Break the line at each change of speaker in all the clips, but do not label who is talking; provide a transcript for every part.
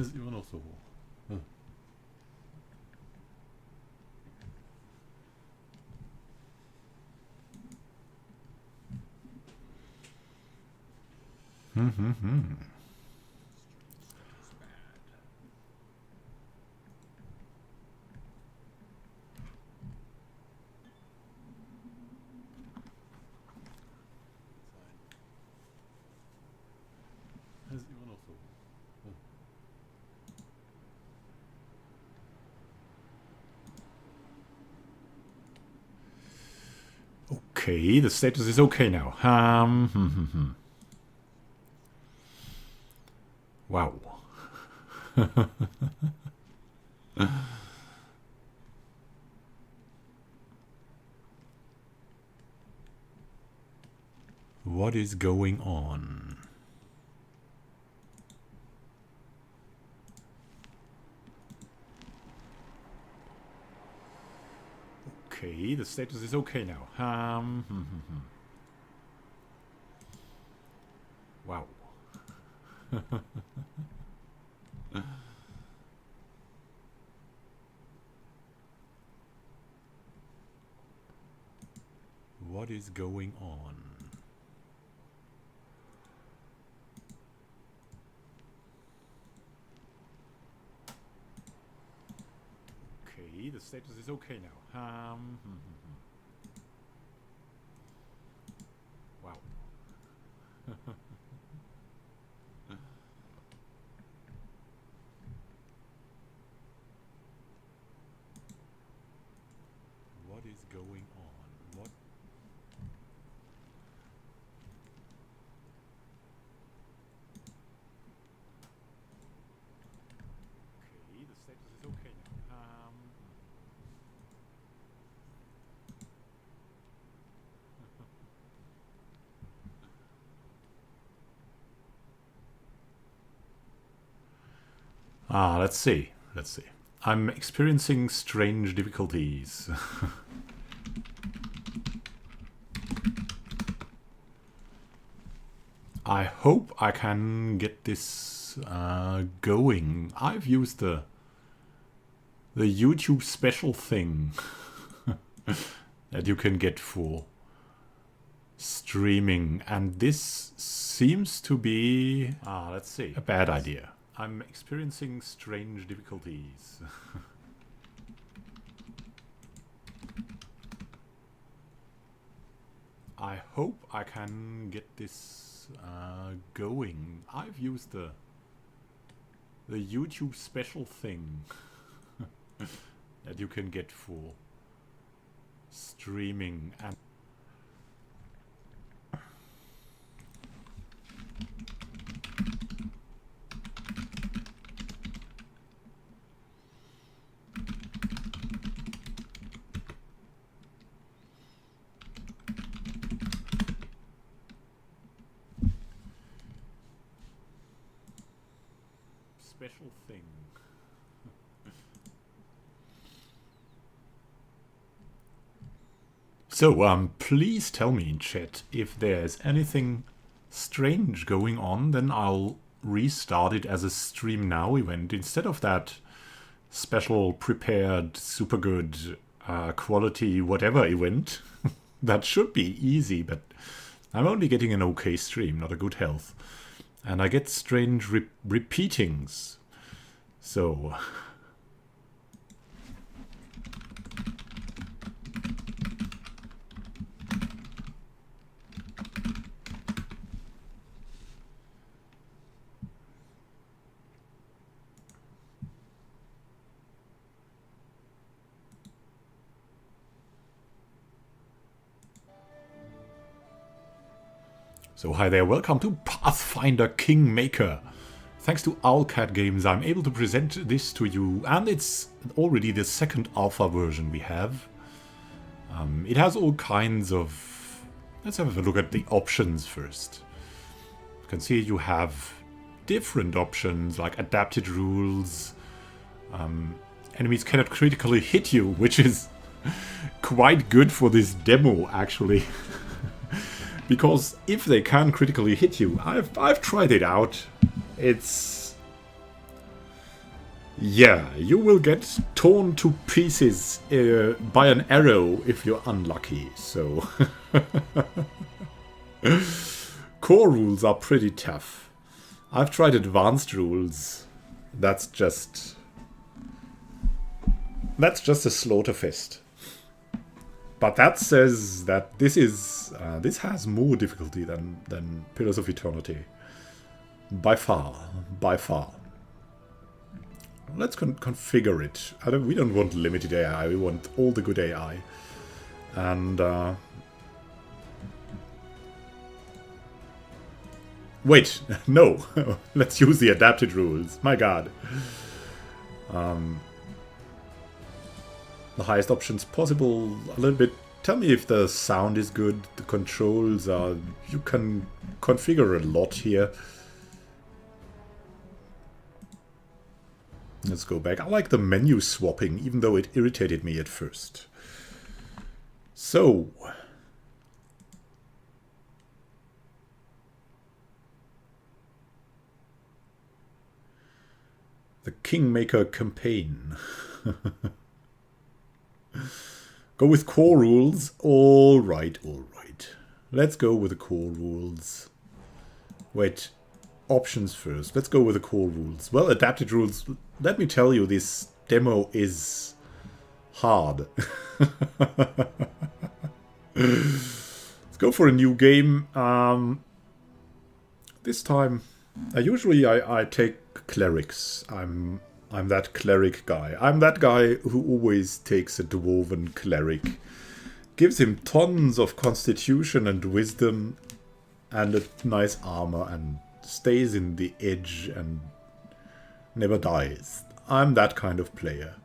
ist immer noch so hoch. Hm. Das ist immer noch so. Okay, the status is okay now. Wow. What is going on? Okay, the status is okay now. Wow. What is going on? Okay, the status is okay now. Wow. What is going on? What? Okay, the status is okay now. Let's see. Let's see. I'm experiencing strange difficulties. I hope I can get this going. I've used the YouTube special thing that you can get for streaming, and this seems to be let's see, a bad idea. I'm experiencing strange difficulties. I hope I can get this going. I've used the YouTube special thing that you can get for streaming, and special thing. So, please tell me in chat if there's anything strange going on, then I'll restart it as a stream now event instead of that special prepared super good quality whatever event. That should be easy, but I'm only getting an okay stream, not a good health. And I get strange repeatings. So... So hi there, welcome to Pathfinder Kingmaker. Thanks to Owlcat Games I'm able to present this to you, and it's already the second alpha version we have. It has all kinds of... Let's have a look at the options first. You can see you have different options like adapted rules. Enemies cannot critically hit you, which is quite good for this demo actually. Because if they can critically hit you, I've tried it out. It's Yeah, you will get torn to pieces by an arrow if you're unlucky, so... Core rules are pretty tough. I've tried advanced rules. That's just a slaughterfest. But that says that this has more difficulty than Pillars of Eternity. By far, by far. Let's configure it. We don't want limited AI. We want all the good AI. And wait, no. Let's use the adapted rules. My God. The highest options possible. A little bit. Tell me if the sound is good. The controls are. You can configure a lot here. Let's go back. I like the menu swapping, even though it irritated me at first. So. The Kingmaker campaign. Go with core rules. All right, all right. Let's go with the core rules. Wait. Options first. Let's go with the core rules. Well, adapted rules. Let me tell you, this demo is hard. Let's go for a new game. This time, usually I take clerics. I'm that cleric guy. I'm that guy who always takes a dwarven cleric. Gives him tons of constitution and wisdom and a nice armor and stays in the edge and never dies. I'm that kind of player.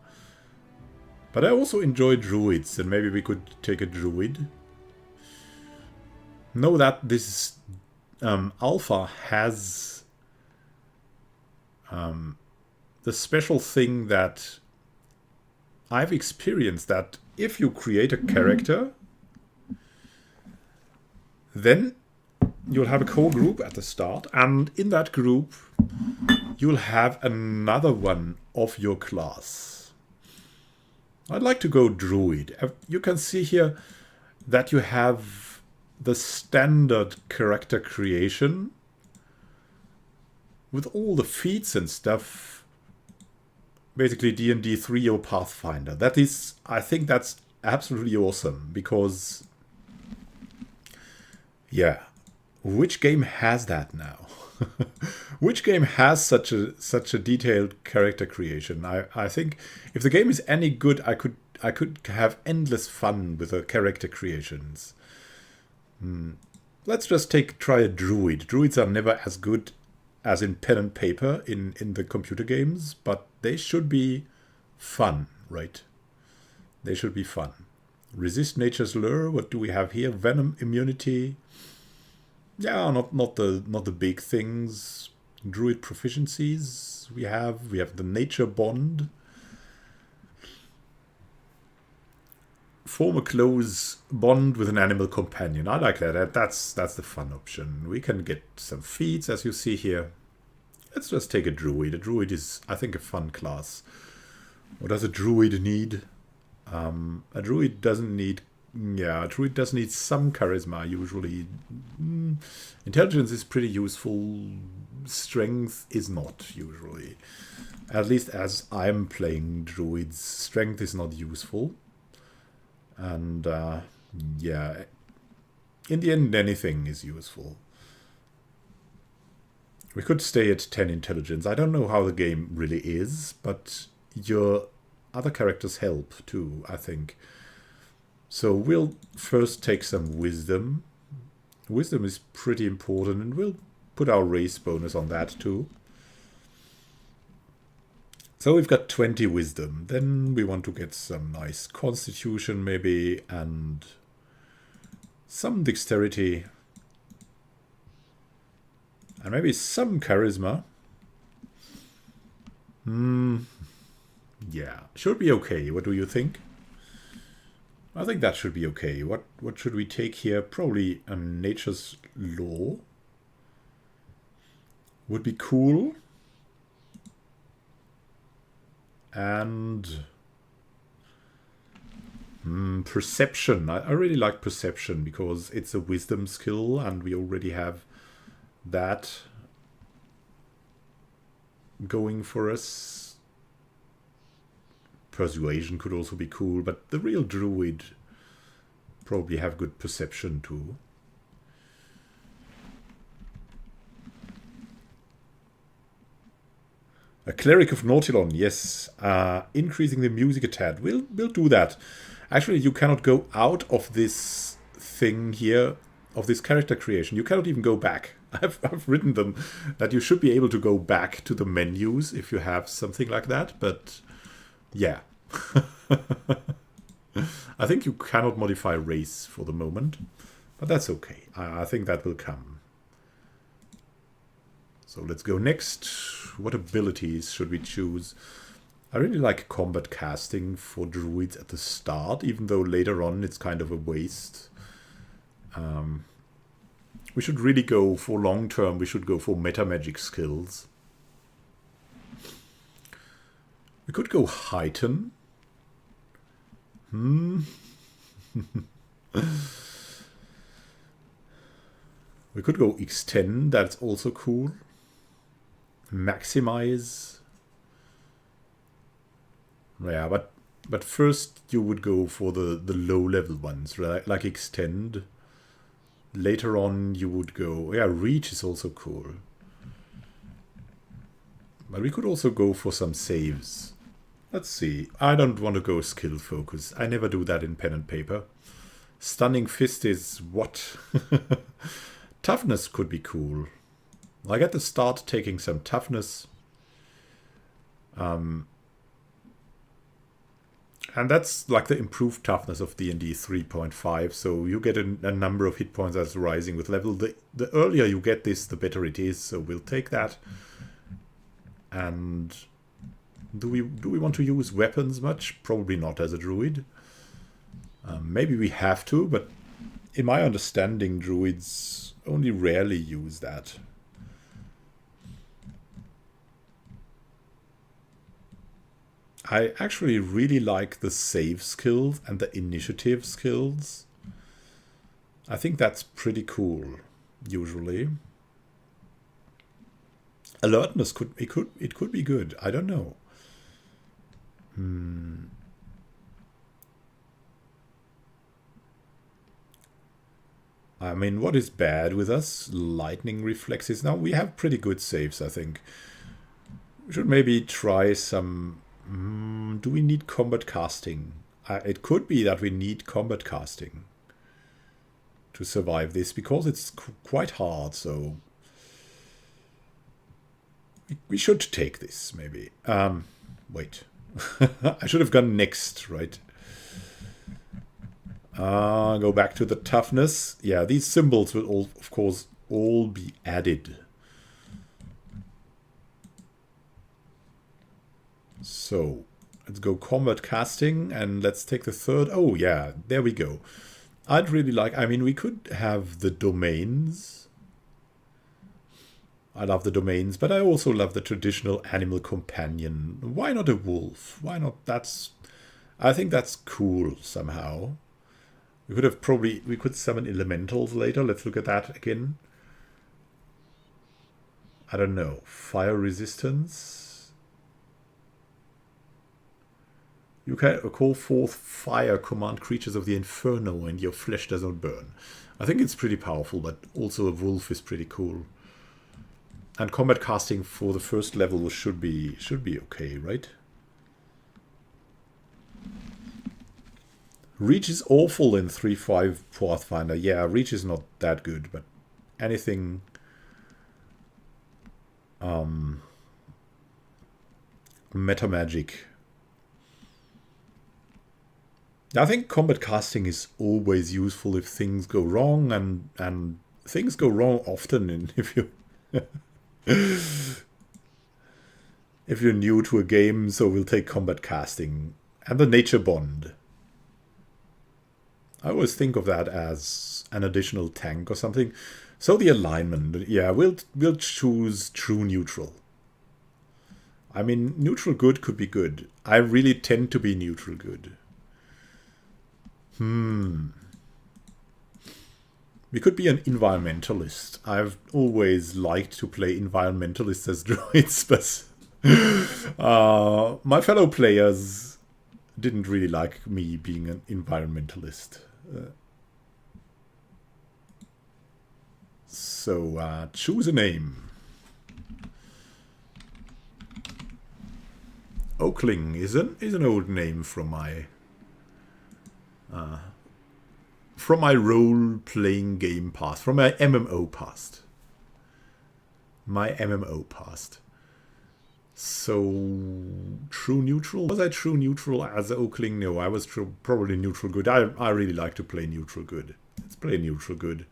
But I also enjoy druids, and maybe we could take a druid. Know that this alpha has the special thing that I've experienced, that if you create a character, then you'll have a core group at the start, and in that group you'll have another one of your class. I'd like to go druid. You can see here that you have the standard character creation with all the feats and stuff. Basically D&D 3 or Pathfinder. That is, I think that's absolutely awesome, because yeah, which game has that now? Which game has such a detailed character creation? I think if the game is any good, I could have endless fun with the character creations. Let's just try a druid. Druids are never as good as in pen and paper in the computer games, but they should be fun, right? They should be fun. Resist nature's lure. What do we have here? Venom immunity. Yeah, not the big things. Druid proficiencies. We have the nature bond. Form a close bond with an animal companion. I like that. That's the fun option. We can get some feats, as you see here. Let's just take a druid. A druid is, I think, a fun class. What does a druid need? A druid doesn't need... Yeah, a druid does need some charisma, usually. Intelligence is pretty useful. Strength is not, usually. At least as I'm playing druids, strength is not useful. And, yeah, in the end, anything is useful. We could stay at 10 intelligence. I don't know how the game really is, but your other characters help too, I think. So we'll first take some wisdom. Wisdom is pretty important, and we'll put our race bonus on that too. So we've got 20 wisdom. Then we want to get some nice constitution maybe, and some dexterity. And maybe some charisma. Yeah, should be okay. What do you think? I think that should be okay. What should we take here? Probably a nature's law. Would be cool. And perception. I really like perception because it's a wisdom skill and we already have that going for us. Persuasion could also be cool, but the real druid probably have good perception too. A Cleric of Nautilon, yes. Increasing the music a tad. We'll do that. Actually, you cannot go out of this thing here, of this character creation. You cannot even go back. I've written them that you should be able to go back to the menus if you have something like that, but yeah. I think you cannot modify race for the moment, but that's okay. I think that will come. So let's go next. What abilities should we choose? I really like combat casting for druids at the start, even though later on it's kind of a waste. We should really go for long term, we should go for meta magic skills. We could go heighten. We could go extend, that's also cool. Maximize. Yeah, but first you would go for the low level ones, right? Like extend. Later on you would go, yeah, reach is also cool. But we could also go for some saves. Let's see. I don't want to go skill focus. I never do that in pen and paper. Stunning fist is what? Toughness could be cool. I get to start taking some toughness. And that's like the improved toughness of D&D 3.5. So you get a number of hit points that's rising with level. The earlier you get this, the better it is. So we'll take that. And do we want to use weapons much? Probably not as a druid. Maybe we have to, but in my understanding, druids only rarely use that. I actually really like the save skills and the initiative skills. I think that's pretty cool, usually. Alertness could be good. I don't know. I mean, what is bad with us? Lightning reflexes. Now we have pretty good saves, I think. We should maybe try some. Do we need combat casting? It could be that we need combat casting to survive this because it's quite hard. So we should take this maybe. Wait. I should have gone next, right? Go back to the toughness. Yeah, these symbols will all, of course, all be added. So let's go combat casting and let's take the third. Oh yeah, there we go. I'd really like, I mean, we could have the domains. I love the domains, but I also love the traditional animal companion. Why not a wolf? Why not? I think that's cool somehow. We could summon elementals later. Let's look at that again. I don't know. Fire resistance. You can call forth fire, command creatures of the inferno, and your flesh does not burn. I think it's pretty powerful, but also a wolf is pretty cool. And combat casting for the first level should be okay, right? Reach is awful in 3.5 Pathfinder. Yeah, reach is not that good, but anything meta magic. I think combat casting is always useful if things go wrong, and things go wrong often. And if you're new to a game, so we'll take combat casting and the nature bond. I always think of that as an additional tank or something. So the alignment, yeah, we'll choose true neutral. I mean, neutral good could be good. I really tend to be neutral good. We could be an environmentalist. I've always liked to play environmentalists as droids, but my fellow players didn't really like me being an environmentalist. So choose a name. Oakling is an old name from my role-playing game past, from my MMO past. So, true neutral? Was I true neutral as Oakling? No, I was probably neutral good. I really like to play neutral good. Let's play neutral good.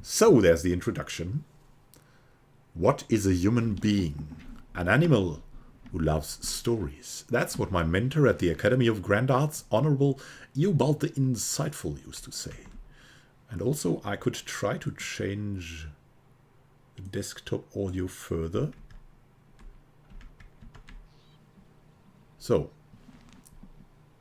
So, there's the introduction. What is a human being? An animal who loves stories. That's what my mentor at the Academy of Grand Arts, Honorable Eobald the Insightful, used to say. And also, I could try to change the desktop audio further. So,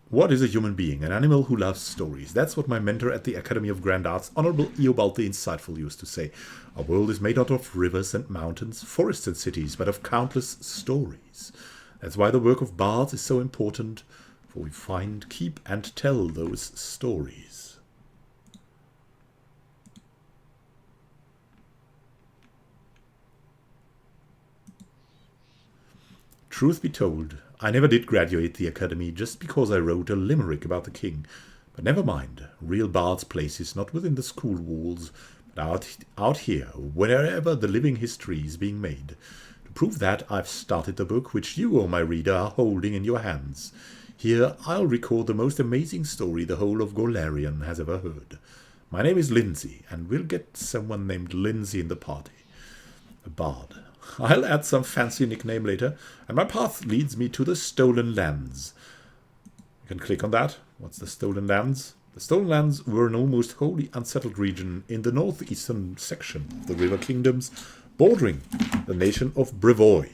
what is a human being? An animal who loves stories. That's what my mentor at the Academy of Grand Arts, Honorable Eobald the Insightful, used to say. Our world is made not of rivers and mountains, forests and cities, but of countless stories. That's why the work of bards is so important, for we find, keep, and tell those stories. Truth be told, I never did graduate the Academy just because I wrote a limerick about the king. But never mind, real bard's place is not within the school walls, but out here, wherever the living history is being made. To prove that, I've started the book which you, O my reader, are holding in your hands. Here, I'll record the most amazing story the whole of Golarion has ever heard. My name is Lindsay, and we'll get someone named Lindsay in the party. A bard. I'll add some fancy nickname later, and my path leads me to the Stolen Lands. You can click on that. What's the Stolen Lands? The Stolen Lands were an almost wholly unsettled region in the northeastern section of the River Kingdoms, bordering the nation of Brevoy.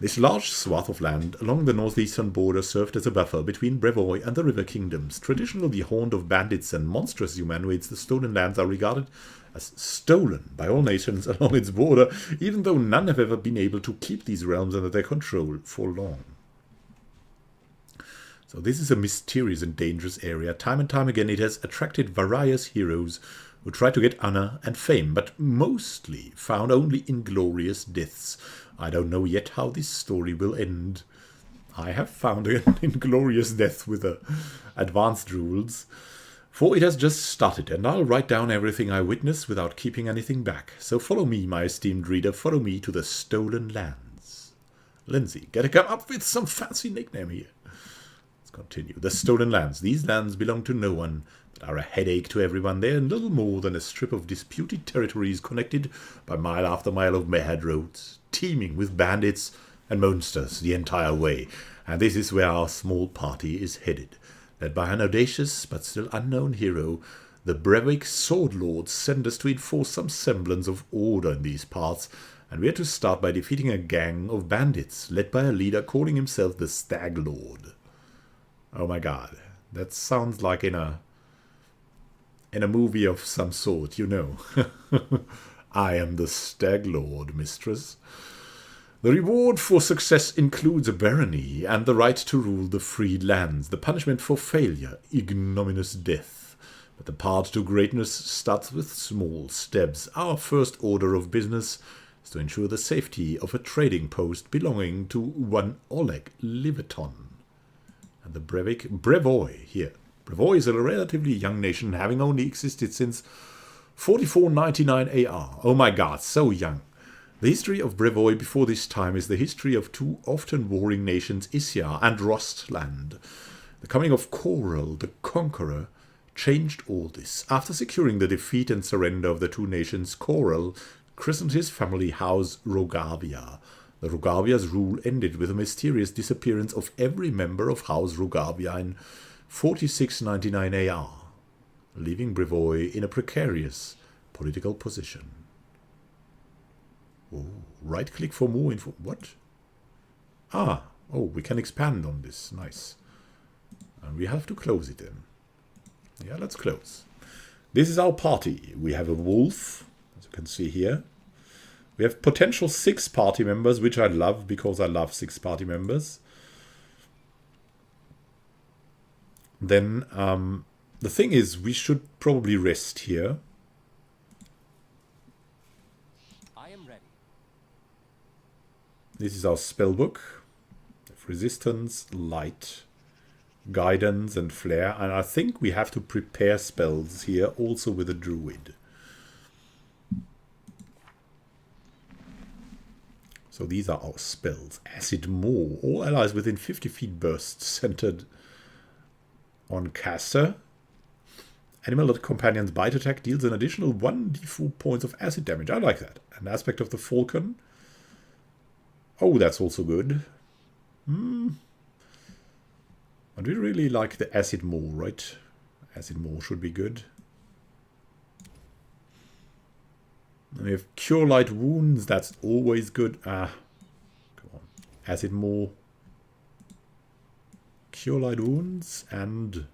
This large swath of land along the northeastern border served as a buffer between Brevoy and the River Kingdoms. Traditionally haunt of bandits and monstrous humanoids, the Stolen Lands are regarded as stolen by all nations along its border, even though none have ever been able to keep these realms under their control for long. So this is a mysterious and dangerous area. Time and time again it has attracted various heroes who try to get honor and fame, but mostly found only inglorious deaths. I don't know yet how this story will end. I have found an inglorious death with advanced rules, for it has just started, and I'll write down everything I witness without keeping anything back. So follow me, my esteemed reader, follow me to the Stolen Lands. Lindsay, gotta come up with some fancy nickname here. Let's continue. The Stolen Lands. These lands belong to no one, but are a headache to everyone. They're little more than a strip of disputed territories connected by mile after mile of mad roads, teeming with bandits and monsters the entire way. And this is where our small party is headed. Led by an audacious but still unknown hero, the Brevik Sword Lords send us to enforce some semblance of order in these parts, and we're to start by defeating a gang of bandits, led by a leader calling himself the Stag Lord. Oh my god, that sounds like in a movie of some sort, you know. I am the Stag Lord, mistress. The reward for success includes a barony and the right to rule the freed lands. The punishment for failure, ignominious death. But the path to greatness starts with small steps. Our first order of business is to ensure the safety of a trading post belonging to one Oleg Liveton. And the Brevoy here. Brevoy is a relatively young nation, having only existed since 4499 AR. Oh my god, so young. The history of Brevoy before this time is the history of two often warring nations, Isya and Rostland. The coming of Coral, the Conqueror, changed all this. After securing the defeat and surrender of the two nations, Coral christened his family house Rogavia. The Rogavia's rule ended with the mysterious disappearance of every member of House Rogavia in 4699 AR, leaving Brevoy in a precarious political position. Oh, right click for more info. What? Ah, oh, we can expand on this. Nice. And we have to close it then. Yeah, let's close. This is our party. We have a wolf, as you can see here. We have potential 6 party members, which I love because I love 6 party members. Then the thing is, we should probably rest here.
I am ready.
This is our spellbook. Resistance, light, guidance, and flare. And I think we have to prepare spells here also with a druid. So these are our spells. Acid Maw. All allies within 50 feet burst centered on caster. Animal that companions bite attack deals an additional 1d4 points of acid damage. I like that. An aspect of the falcon. Oh, that's also good. And we really like the Acid Maw, right? Acid Maw should be good. And we have Cure Light Wounds. That's always good. Come on. Acid Maw. Cure Light Wounds and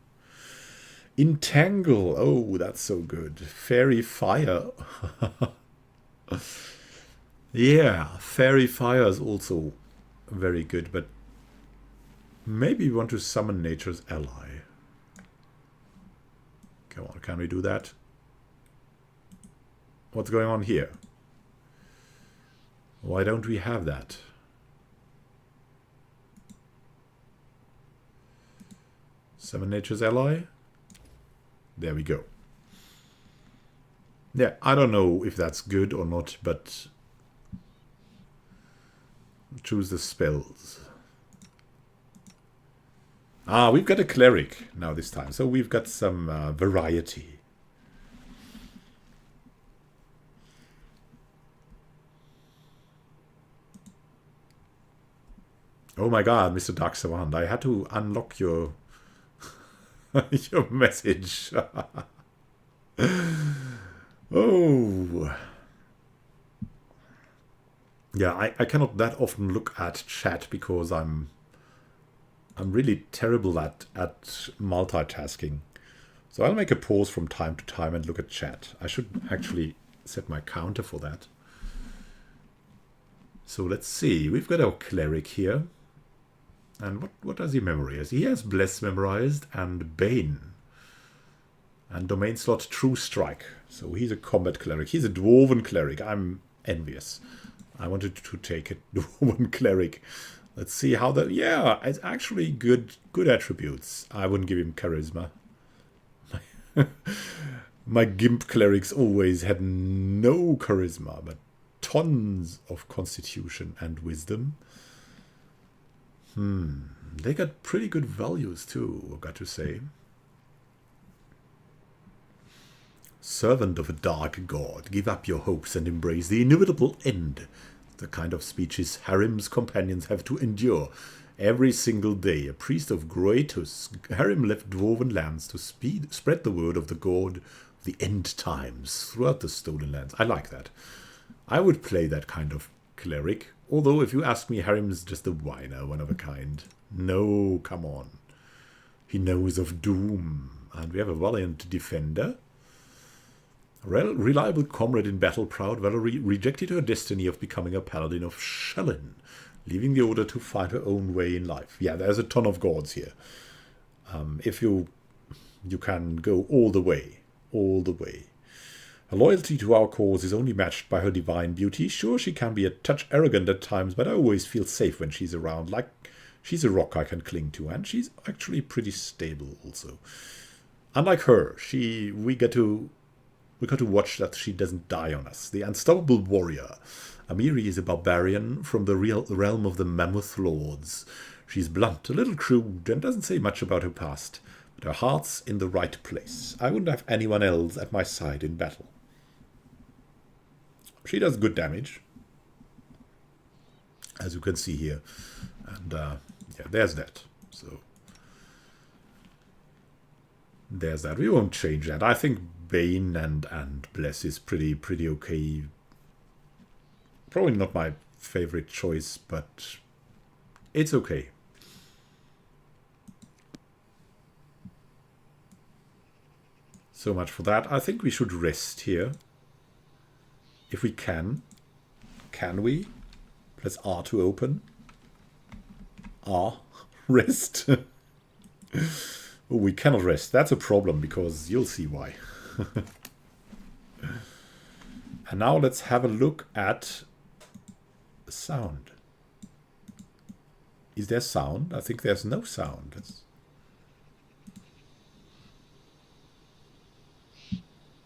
Entangle. Oh, that's so good. Fairy Fire. Yeah, Fairy Fire is also very good, but maybe we want to summon Nature's Ally. Come on, can we do that? What's going on here? Why don't we have that? Summon Nature's Ally. There we go. Yeah, I don't know if that's good or not, but choose the spells. Ah, we've got a cleric now this time, so we've got some variety. Oh my god, Mr. Dark Savant, I had to unlock your your message. Oh. Yeah, I cannot that often look at chat because I'm really terrible at multitasking. So I'll make a pause from time to time and look at chat. I should actually set my counter for that. So let's see. We've got our cleric here. And what does he memorize? He has Bless memorized and Bane. And domain slot True Strike. So he's a combat cleric. He's a dwarven cleric. I'm envious. I wanted to take a dwarven cleric. Let's see how that... Yeah, it's actually good attributes. I wouldn't give him charisma. My gimp clerics always had no charisma, but tons of constitution and wisdom. They got pretty good values too, I've got to say. Servant of a dark god, give up your hopes and embrace the inevitable end. The kind of speeches Harim's companions have to endure. Every single day, a priest of Groetus, Harim left dwarven lands to spread the word of the god of the end times throughout the stolen lands. I like that. I would play that kind of cleric. Although, if you ask me, Harim's just a whiner, one of a kind. No, come on. He knows of doom. And we have a valiant defender. Reliable comrade in battle, proud Valerie rejected her destiny of becoming a paladin of Shellin, leaving the order to find her own way in life. Yeah, there's a ton of gods here. If you can go all the way. Her loyalty to our cause is only matched by her divine beauty. Sure, she can be a touch arrogant at times, but I always feel safe when she's around. Like, she's a rock I can cling to, and she's actually pretty stable also. Unlike her, we got to watch that she doesn't die on us. The unstoppable warrior. Amiri is a barbarian from the realm of the Mammoth Lords. She's blunt, a little crude, and doesn't say much about her past, but her heart's in the right place. I wouldn't have anyone else at my side in battle. She does good damage, as you can see here. And yeah, there's that. So there's that. We won't change that. I think Bane and Bless is pretty okay. Probably not my favorite choice, but it's okay. So much for that. I think we should rest here. If we can. Can we? Press R to open. R. Rest. Oh, we cannot rest. That's a problem, because you'll see why. And now let's have a look at sound. Is there sound? I think there's no sound.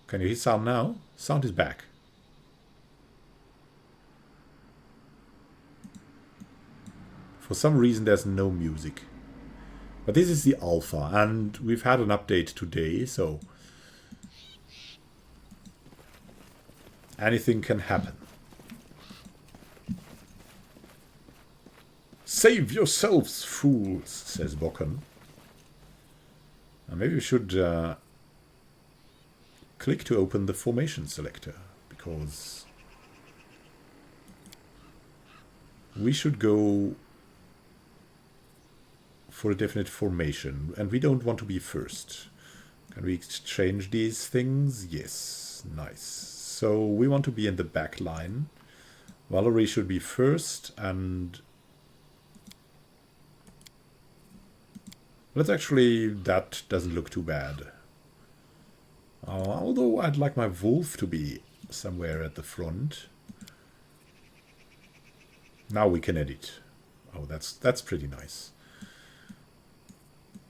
Can you hear sound now? Sound is back. For some reason there's no music. But this is the alpha, and we've had an update today, so anything can happen. Save yourselves, fools, says Bokken. Maybe we should click to open the formation selector, because we should go for a definite formation, and we don't want to be first. Can we exchange these things? Yes, nice. So we want to be in the back line. Valerie should be first, and let's actually, that doesn't look too bad. Although I'd like my wolf to be somewhere at the front. Now we can edit. Oh, that's pretty nice.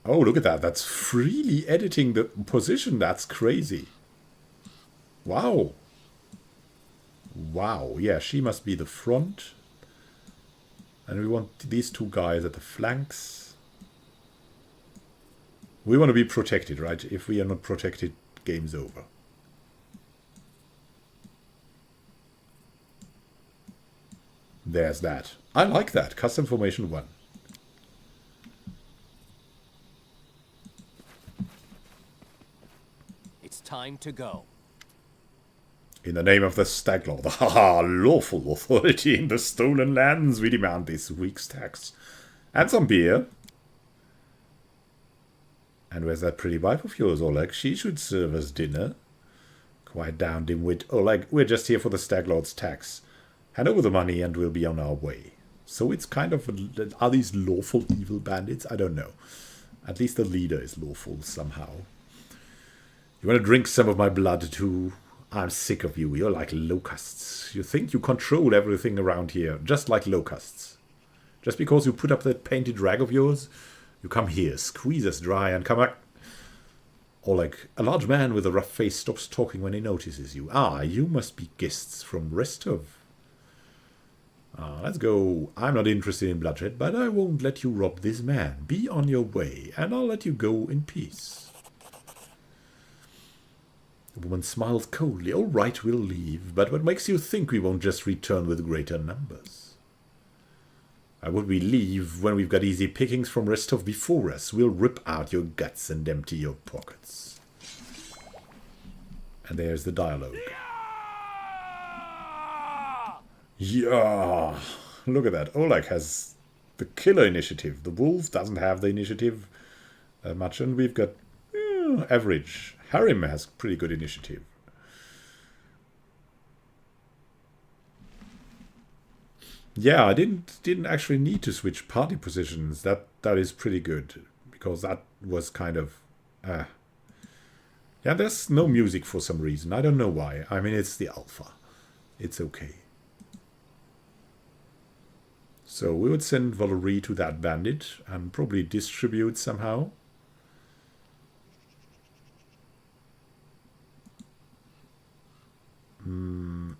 Oh, look at that. That's freely editing the position. That's crazy. Wow. Wow. Yeah, she must be the front. And we want these two guys at the flanks. We want to be protected, right? If we are not protected, game's over. There's that. I like that. Custom formation 1.
It's time to go.
In the name of the Staglord, haha, lawful authority in the stolen lands, we demand this week's tax. And some beer. And where's that pretty wife of yours, Oleg? She should serve us dinner. Quiet down, dimwit. Oleg, we're just here for the Staglord's tax. Hand over the money and we'll be on our way. So it's kind of, are these lawful evil bandits? I don't know. At least the leader is lawful somehow. You want to drink some of my blood too? I'm sick of you. You're like locusts. You think you control everything around here, just like locusts. Just because you put up that painted rag of yours, you come here, squeeze us dry, and come back. Or like a large man with a rough face stops talking when he notices you. Ah, you must be guests from Restov. Let's go. I'm not interested in bloodshed, but I won't let you rob this man. Be on your way, and I'll let you go in peace. The woman smiles coldly. All right, we'll leave, but what makes you think we won't just return with greater numbers? Why would we leave when we've got easy pickings from Restov before us? We'll rip out your guts and empty your pockets. And there's the dialogue. Yeah! Look at that. Oleg has the killer initiative. The wolf doesn't have the initiative much, and we've got average. Harim has pretty good initiative. Yeah, I didn't actually need to switch party positions. That is pretty good, because that was kind of yeah, there's no music for some reason. I don't know why. I mean, it's the alpha. It's okay. So we would send Valerie to that bandit and probably distribute somehow. We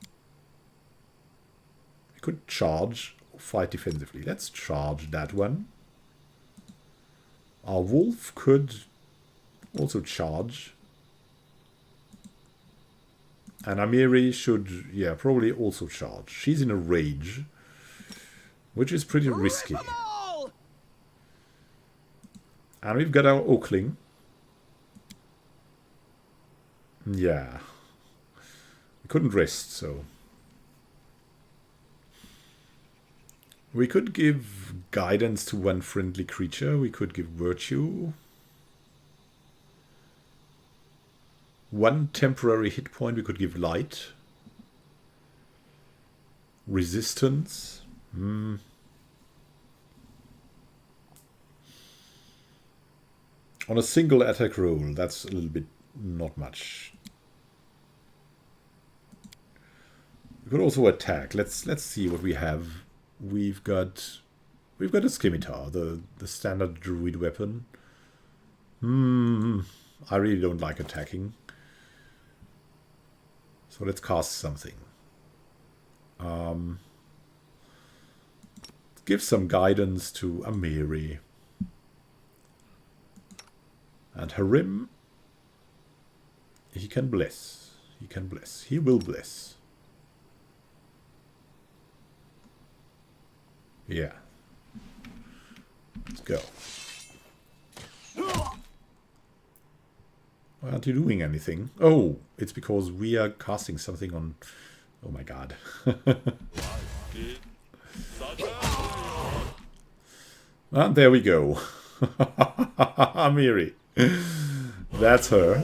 could charge or fight defensively. Let's charge that one. Our wolf could also charge. And Amiri should, yeah, probably also charge. She's in a rage, which is pretty risky. And we've got our Oakling. Yeah. We couldn't rest, so. We could give guidance to one friendly creature. We could give virtue. One temporary hit point. We could give light. Resistance. On a single attack roll, that's a little bit not much. We could also attack. Let's see what we have. We've got a scimitar, the standard druid weapon. I really don't like attacking. So let's cast something. Give some guidance to Amiri. And Harim, he can bless. He can bless. He will bless. Yeah. Let's go. Why aren't you doing anything? Oh, it's because we are casting something on... Oh my god. And there we go. Amiri. That's her.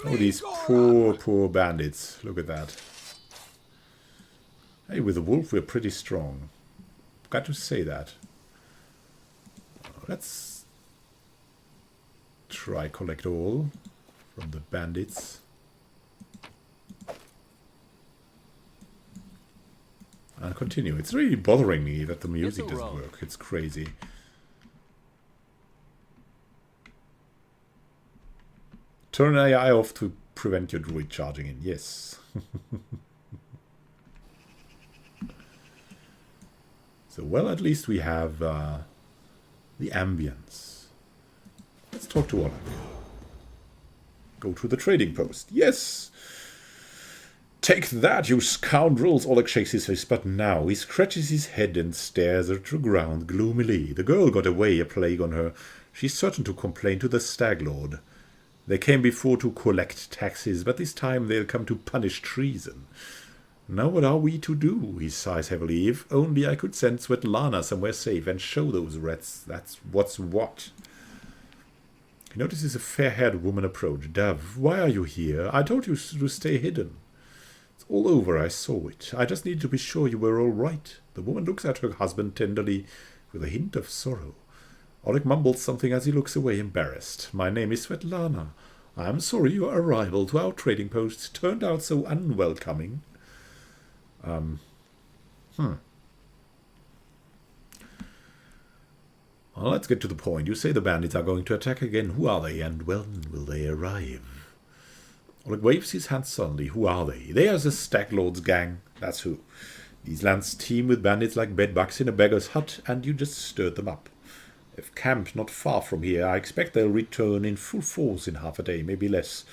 Oh, these poor bandits. Look at that. Hey, with the wolf we're pretty strong. Got to say that. Let's try collect all from the bandits. And continue. It's really bothering me that the music doesn't work. It's crazy. Turn AI off to prevent your druid charging in. Yes. So, well, at least we have the ambience. Let's talk to Oleg. Go to the trading post. Yes! Take that, you scoundrels! Oleg shakes his fist, but now he scratches his head and stares at the ground gloomily. The girl got away, a plague on her. She's certain to complain to the Stag Lord. They came before to collect taxes, but this time they'll come to punish treason. Now what are we to do? He sighs heavily. If only I could send Svetlana somewhere safe and show those rats that's what's what. He notices a fair-haired woman approach. Dove, why are you here? I told you to stay hidden. It's all over, I saw it. I just needed to be sure you were all right. The woman looks at her husband tenderly, with a hint of sorrow. Oleg mumbles something as he looks away, embarrassed. My name is Svetlana. I am sorry your arrival to our trading post turned out so unwelcoming. Well, let's get to the point. You say the bandits are going to attack again. Who are they, and when will they arrive? Oleg waves his hands suddenly. Who are they? They are the Stag Lord's gang. That's who. These lands teem with bandits like bedbugs in a beggar's hut, and you just stirred them up. They've camped not far from here. I expect they'll return in full force in half a day, maybe less.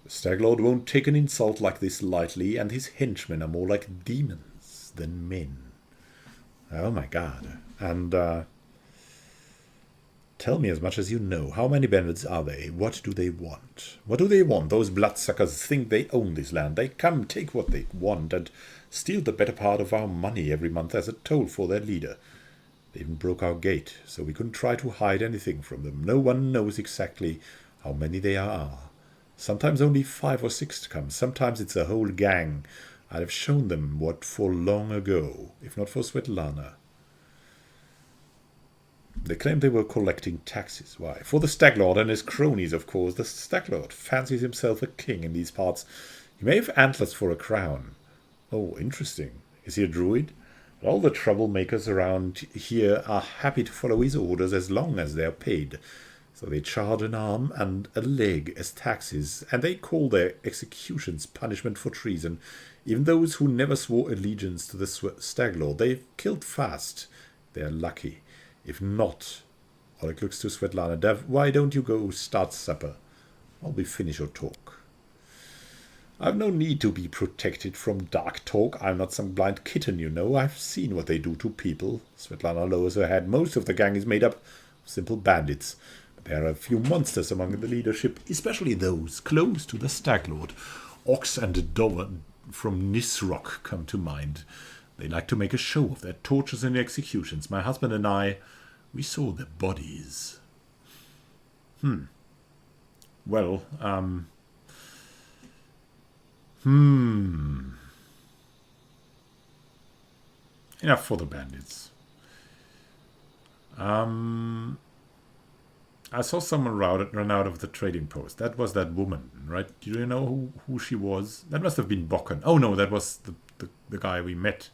The Stag Lord won't take an insult like this lightly, and his henchmen are more like demons than men. Oh my god. And, tell me as much as you know. How many bandits are they? What do they want? What do they want? Those bloodsuckers think they own this land. They come, take what they want, and steal the better part of our money every month as a toll for their leader. They even broke our gate, so we couldn't try to hide anything from them. No one knows exactly how many they are. Sometimes only 5 or 6 come. Sometimes it's a whole gang. I'd have shown them what for long ago, if not for Svetlana. They claimed they were collecting taxes. Why? For the Stag Lord and his cronies, of course. The Stag Lord fancies himself a king in these parts. He may have antlers for a crown. Oh, interesting. Is he a druid? All the troublemakers around here are happy to follow his orders as long as they are paid. So they charge an arm and a leg as taxes, and they call their executions punishment for treason. Even those who never swore allegiance to the Stag Lord, they've killed fast. They're lucky. If not, Oleg looks to Svetlana. Dev, why don't you go start supper? While we finish your talk. I've no need to be protected from dark talk. I'm not some blind kitten, you know. I've seen what they do to people. Svetlana lowers her head. Most of the gang is made up of simple bandits. But there are a few monsters among the leadership, especially those close to the Stag Lord. Orcs and from Nisroch come to mind. They like to make a show of their tortures and executions. My husband and I, we saw their bodies. Well, enough for the bandits. I saw someone run out of the trading post. That was that woman, right? Do you know who she was? That must have been Bokken. Oh no, that was the guy we met.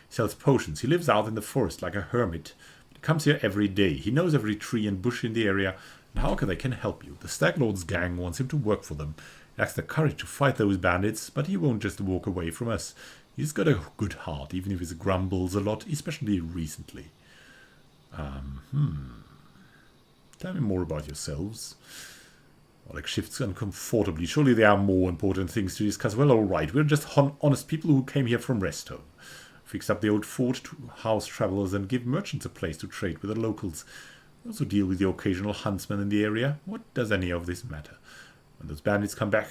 He sells potions. He lives out in the forest like a hermit. He comes here every day. He knows every tree and bush in the area. And how they can help you? The Stag Lord's gang wants him to work for them. He lacks the courage to fight those bandits, but he won't just walk away from us. He's got a good heart, even if he grumbles a lot, especially recently. Tell me more about yourselves. Oleg shifts uncomfortably. Surely there are more important things to discuss. Well, all right. We're just honest people who came here from Restov. Fix up the old fort to house travelers and give merchants a place to trade with the locals. We also deal with the occasional huntsman in the area. What does any of this matter? When those bandits come back,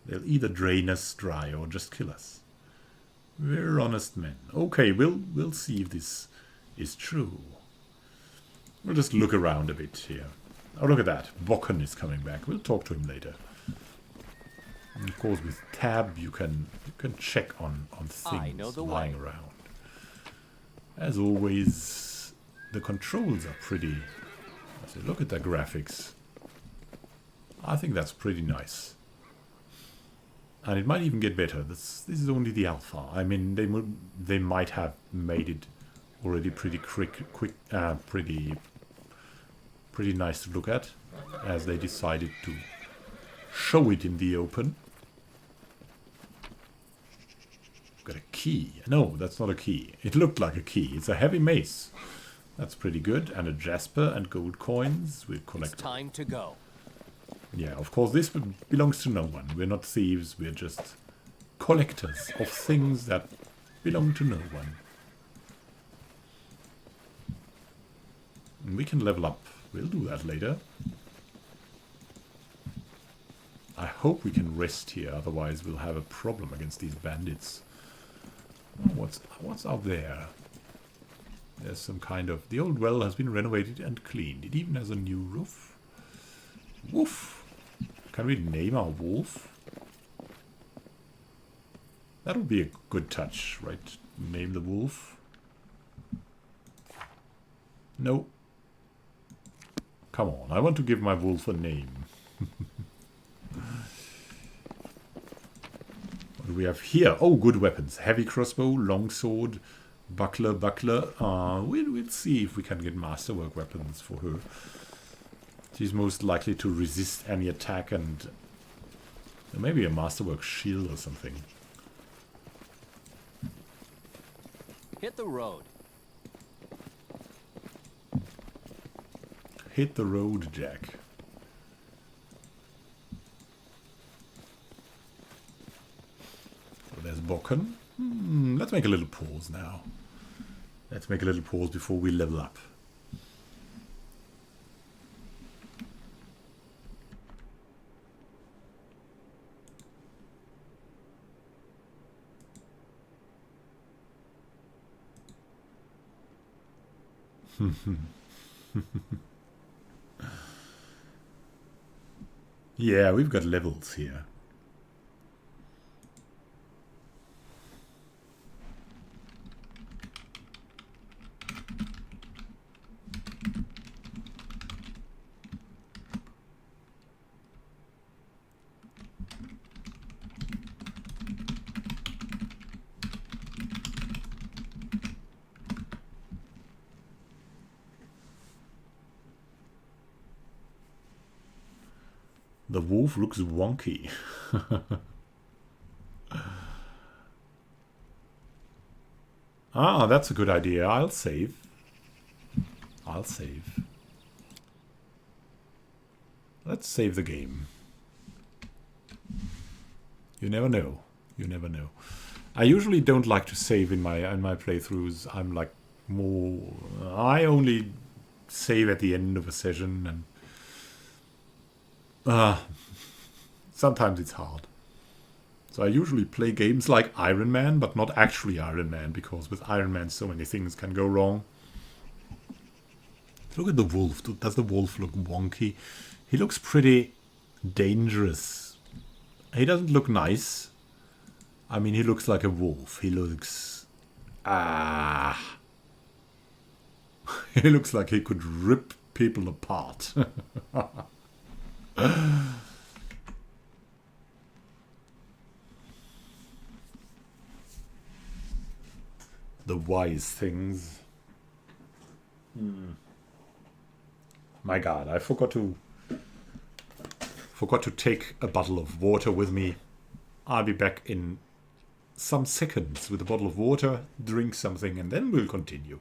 they'll either drain us dry or just kill us. We're honest men. Okay, we'll see if this is true. We'll just look around a bit here. Oh, look at that. Bokken is coming back. We'll talk to him later. And of course, with tab, you can check on things lying around. As always, the controls are pretty... Look at the graphics. I think that's pretty nice. And it might even get better. This is only the alpha. I mean, they might have made it already pretty pretty nice to look at, as they decided to show it in the open. Got a key. No, that's not a key. It looked like a key. It's a heavy mace. That's pretty good. And a jasper and gold coins. We'll collect.
It's time to go.
Yeah, of course, this belongs to no one. We're not thieves. We're just collectors of things that belong to no one. And we can level up. We'll do that later. I hope we can rest here, otherwise we'll have a problem against these bandits. Oh, what's out there? There's some kind of... The old well has been renovated and cleaned. It even has a new roof. Woof! Can we name our wolf? That would be a good touch, right? Name the wolf. No. Come on, I want to give my wolf a name. What do we have here? Oh, good weapons. Heavy crossbow, longsword, buckler. We'll see if we can get masterwork weapons for her. She's most likely to resist any attack, and maybe a masterwork shield or something.
Hit the road.
Hit the road, Jack. So there's Bokken. Let's make a little pause now. Let's make a little pause before we level up. Yeah, we've got levels here. The wolf looks wonky. Ah, that's a good idea. I'll save. Let's save the game. You never know. You never know. I usually don't like to save in my playthroughs. I'm like more... I only save at the end of a session, and sometimes it's hard. So I usually play games like Iron Man, but not actually Iron Man, because with Iron Man so many things can go wrong. Look at the wolf. Does the wolf look wonky? He looks pretty dangerous. He doesn't look nice. I mean, he looks like a wolf. He looks... He looks like he could rip people apart. The wise things. My God, I forgot to take a bottle of water with me. I'll be back in some seconds with a bottle of water, drink something, and then we'll continue.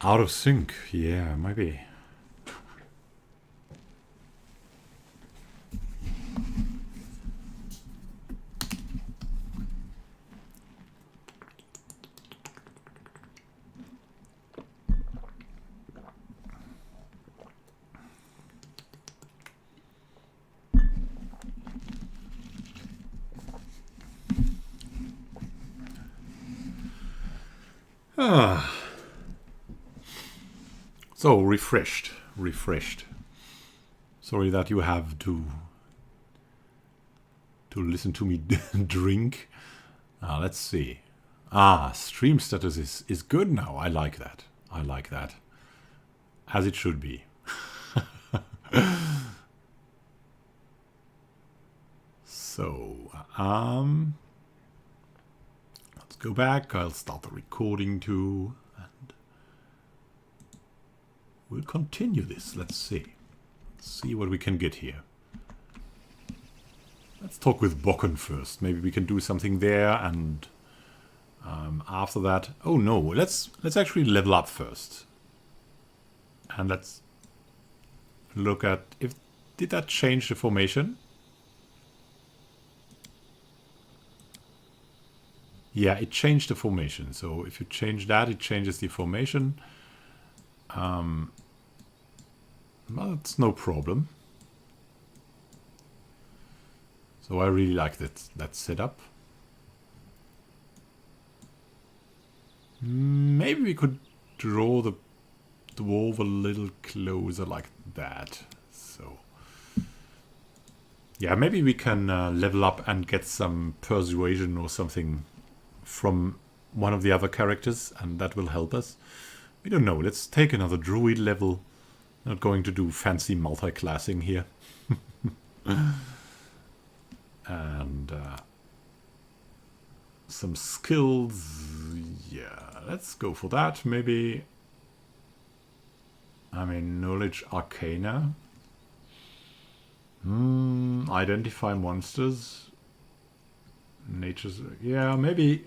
Out of sync, yeah, maybe. So, refreshed. Sorry that you have to listen to me drink. Let's see. Stream status is good now. I like that. As it should be. So, let's go back. I'll start the recording too. And we'll continue this. Let's see. See what we can get here. Let's talk with Bokken first. Maybe we can do something there, and after that... Oh no, let's actually level up first. And let's look at... Did that change the formation? Yeah, it changed the formation. So if you change that, it changes the formation. Well, it's no problem. So I really like that setup. Maybe we could draw the dwarf a little closer like that. So yeah, maybe we can level up and get some persuasion or something from one of the other characters, and that will help us. We don't know. Let's take another druid level. Not going to do fancy multi-classing here. And some skills. Yeah, let's go for that. Maybe, I mean, knowledge arcana. Identify monsters. Nature's... Yeah, maybe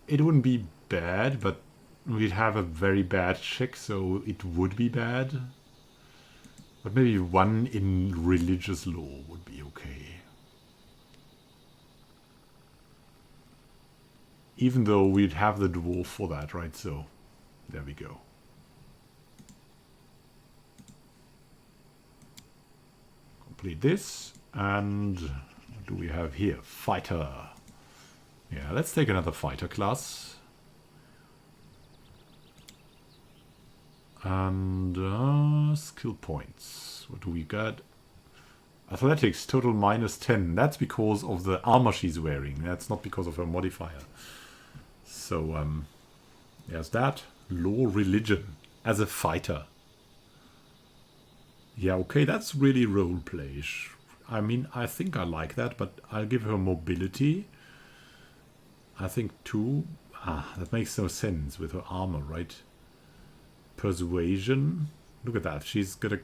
it wouldn't be bad, but we'd have a very bad check, so it would be bad. But maybe one in religious law would be okay. Even though we'd have the dwarf for that, right? So, there we go. Complete this. And what do we have here? Fighter. Yeah, let's take another fighter class. And skill points. What do we got? Athletics, total -10. That's because of the armor she's wearing. That's not because of her modifier. So, there's that. Law, religion. As a fighter. Yeah, okay, that's really roleplay-ish. I mean, I think I like that, but I'll give her mobility. I think 2. That makes no sense with her armor, right? Persuasion. Look at that. She's a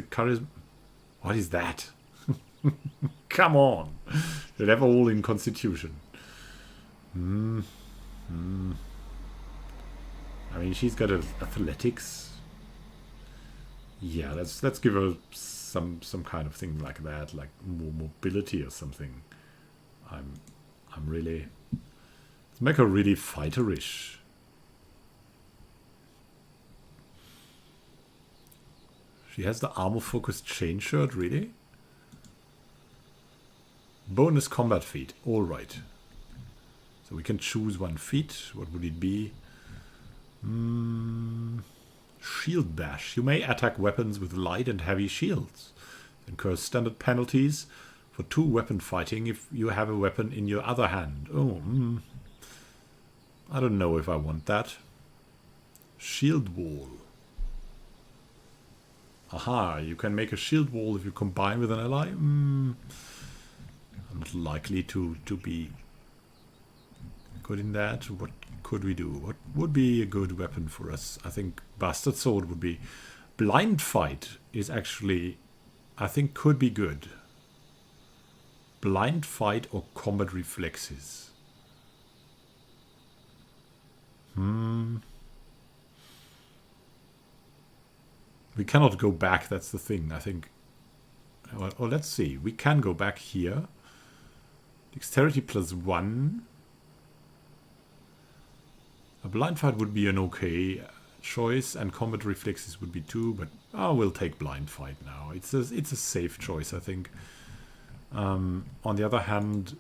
charisma. What is that? Come on. They'll have all in constitution. I mean, she's got athletics. Yeah, let's give her some kind of thing like that, like more mobility or something. I'm really, let's make her really fighterish. She has the armor focused chain shirt, really? Bonus combat feat. All right. So we can choose one feat. What would it be? Shield bash. You may attack weapons with light and heavy shields. Incurs standard penalties for 2 weapon fighting if you have a weapon in your other hand. Oh, I don't know if I want that. Shield wall. Aha, you can make a shield wall if you combine with an ally. I'm not likely to be good in that. What could we do? What would be a good weapon for us? I think Bastard Sword would be. Blind Fight is actually, I think, could be good. Blind Fight or Combat Reflexes. We cannot go back, that's the thing, I think. Well, let's see. We can go back here. Dexterity +1. A blind fight would be an okay choice, and combat reflexes would be 2, but we'll take blind fight now. It's a safe choice, I think. On the other hand,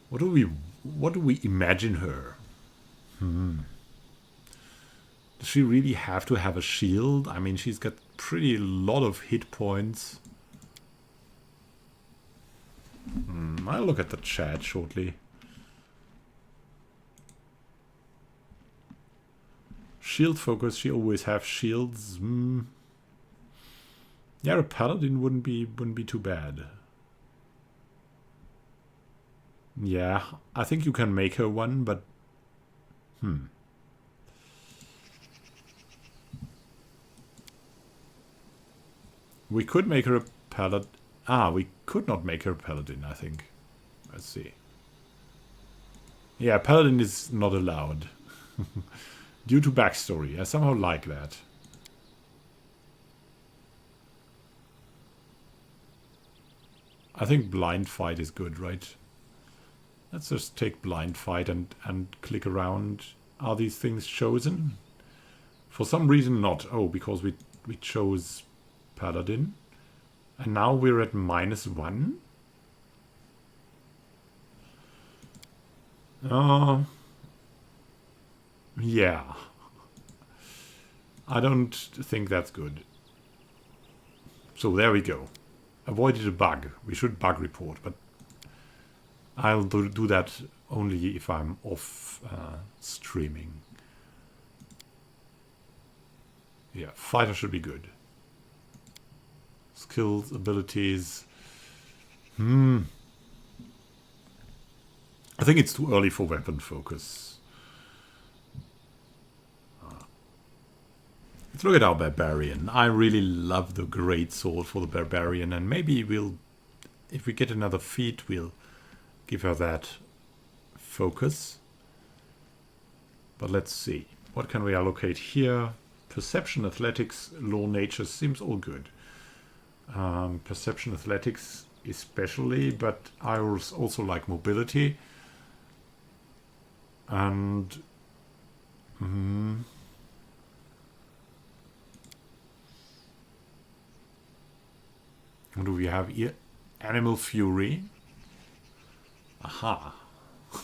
what do we imagine her? Does she really have to have a shield? I mean, she's got pretty lot of hit points. I'll look at the chat shortly. Shield focus, she always have shields. Yeah, a paladin wouldn't be too bad. Yeah, I think you can make her one, but we could make her a paladin. We could not make her a paladin, I think. Let's see. Yeah, paladin is not allowed. Due to backstory. I somehow like that. I think blind fight is good, right? Let's just take blind fight and click around. Are these things chosen? For some reason not. Oh, because we chose paladin. And now we're at -1. Yeah. I don't think that's good. So there we go. Avoided a bug. We should bug report, but I'll do that only if I'm off streaming. Yeah, fighter should be good. Skills, abilities. I think it's too early for weapon focus. Let's look at our barbarian. I really love the great sword for the barbarian, and maybe if we get another feat, we'll give her that focus. But let's see. What can we allocate here? Perception, athletics, law, nature seems all good. Perception, athletics especially, but I also like mobility. And what do we have here? Animal Fury. Aha.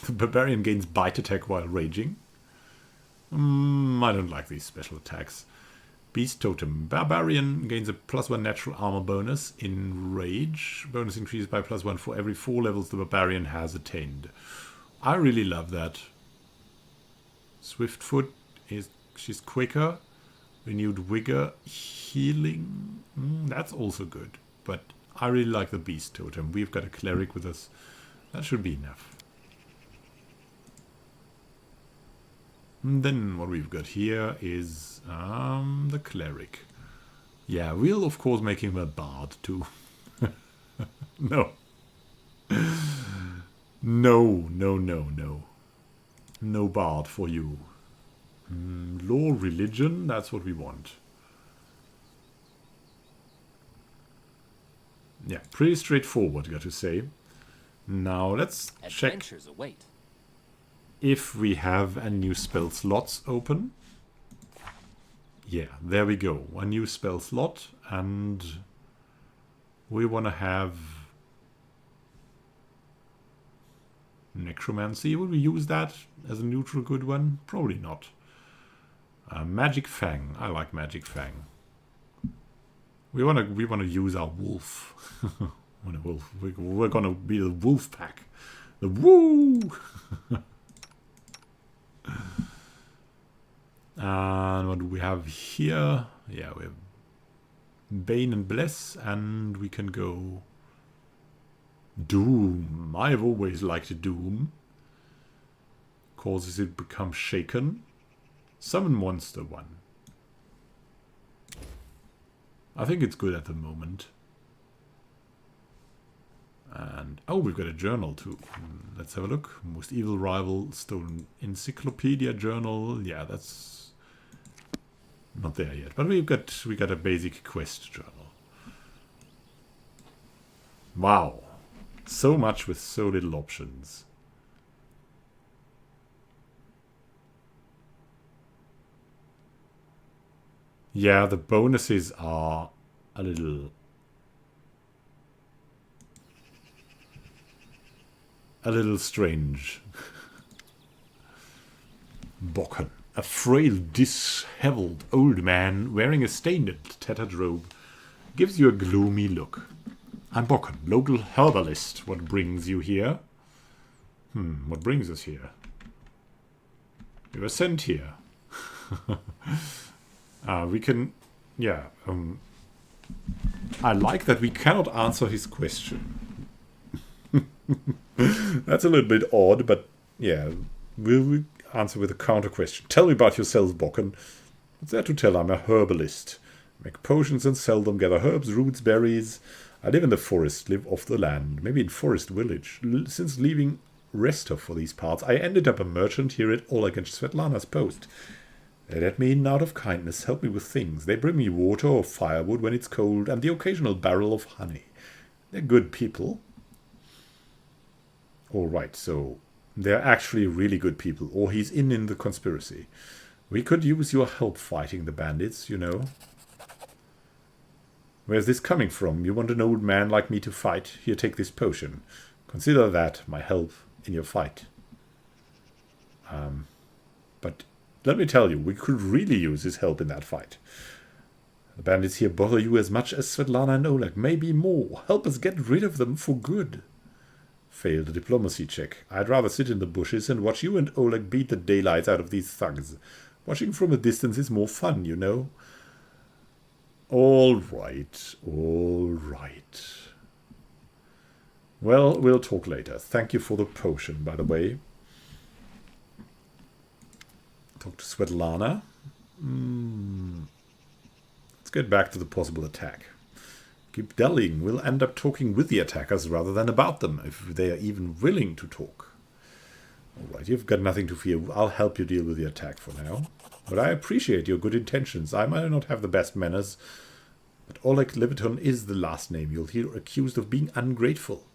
The barbarian gains bite attack while raging. I don't like these special attacks. Beast Totem. Barbarian gains a +1 natural armor bonus in Rage. Bonus increases by +1 for every 4 levels the Barbarian has attained. I really love that. Swiftfoot she's quicker. Renewed Vigor. Healing. That's also good. But I really like the Beast Totem. We've got a Cleric with us. That should be enough. And then what we've got here is the Cleric. Yeah, we'll of course make him a Bard too. No. No. No Bard for you. Law, religion, that's what we want. Yeah, pretty straightforward, got to say. Now let's check
Adventures await.
if we have any new spell slots open. Yeah, there we go. A new spell slot, and we want to have Necromancy. Will we use that as a neutral good one? Probably not. Magic Fang. I like Magic Fang. We wanna use our wolf. We're gonna be the wolf pack. The woo. And what do we have here? Yeah, we have Bane and Bless, and we can go Doom. I've always liked Doom. Causes it to become shaken. Summon Monster 1. I think it's good at the moment. And oh, we've got a journal too. Let's have a look. Most Evil Rival Stolen Encyclopedia Journal. Yeah, that's not there yet. But we got a basic quest journal. Wow. So much with so little options. Yeah, the bonuses are a little strange. Bokken, a frail, disheveled old man wearing a stained and tattered robe, gives you a gloomy look. I'm Bokken, local herbalist. What brings you here? What brings us here? We were sent here. We can... Yeah, I like that we cannot answer his question. That's a little bit odd, but yeah, we'll answer with a counter question. Tell me about yourself, Bokken. What's there to tell? I'm a herbalist. Make potions and sell them, gather herbs, roots, berries. I live in the forest, live off the land, maybe in Forest Village. Since leaving Restov for these parts, I ended up a merchant here at Oleg and Svetlana's post. They let me in out of kindness, help me with things. They bring me water or firewood when it's cold, and the occasional barrel of honey. They're good people. Alright, so they're actually really good people, or he's in the conspiracy. We could use your help fighting the bandits, you know. Where's this coming from? You want an old man like me to fight? Here, take this potion. Consider that my help in your fight. But let me tell you, we could really use his help in that fight. The bandits here bother you as much as Svetlana and Oleg, maybe more. Help us get rid of them for good. Failed a diplomacy check. I'd rather sit in the bushes and watch you and Oleg beat the daylights out of these thugs. Watching from a distance is more fun, you know. All right. Well, we'll talk later. Thank you for the potion, by the way. Talk to Svetlana. Let's get back to the possible attack. Keep dallying. We'll end up talking with the attackers rather than about them, if they are even willing to talk. Alright, you've got nothing to fear. I'll help you deal with the attack for now. But I appreciate your good intentions. I might not have the best manners, but Oleg Leviton is the last name you'll hear accused of being ungrateful.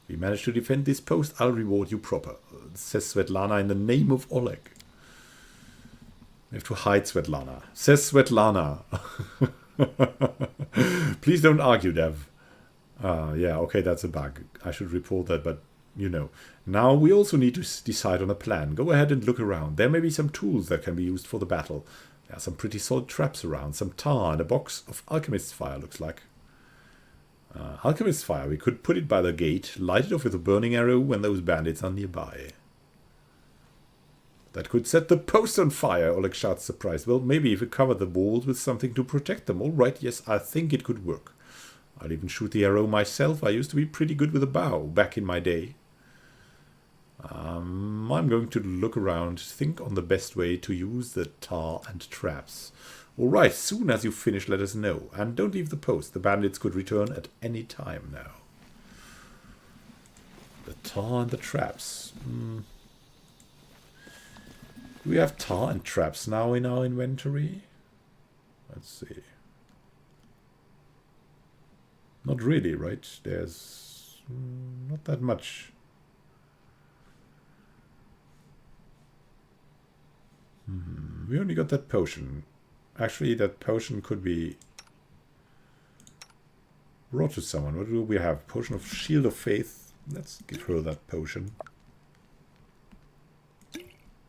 If we manage to defend this post, I'll reward you proper, says Svetlana in the name of Oleg. We have to hide Svetlana. Says Svetlana. Please don't argue, Dev. Yeah, okay, that's a bug. I should report that, but you know. Now we also need to decide on a plan. Go ahead and look around. There may be some tools that can be used for the battle. There are some pretty solid traps around. Some tar and a box of Alchemist's Fire, looks like. Alchemist's Fire. We could put it by the gate, light it off with a burning arrow when those bandits are nearby. That could set the post on fire, Oleg shouts, surprised. Well, maybe if we cover the walls with something to protect them. All right, yes, I think it could work. I'll even shoot the arrow myself. I used to be pretty good with a bow back in my day. I'm going to look around, think on the best way to use the tar and traps. All right, soon as you finish, let us know. And don't leave the post. The bandits could return at any time now. The tar and the traps. Do we have tar and traps now in our inventory? Let's see. Not really, right? There's not that much. We only got that potion. Actually, that potion could be brought to someone. What do we have? Potion of Shield of Faith. Let's give her that potion.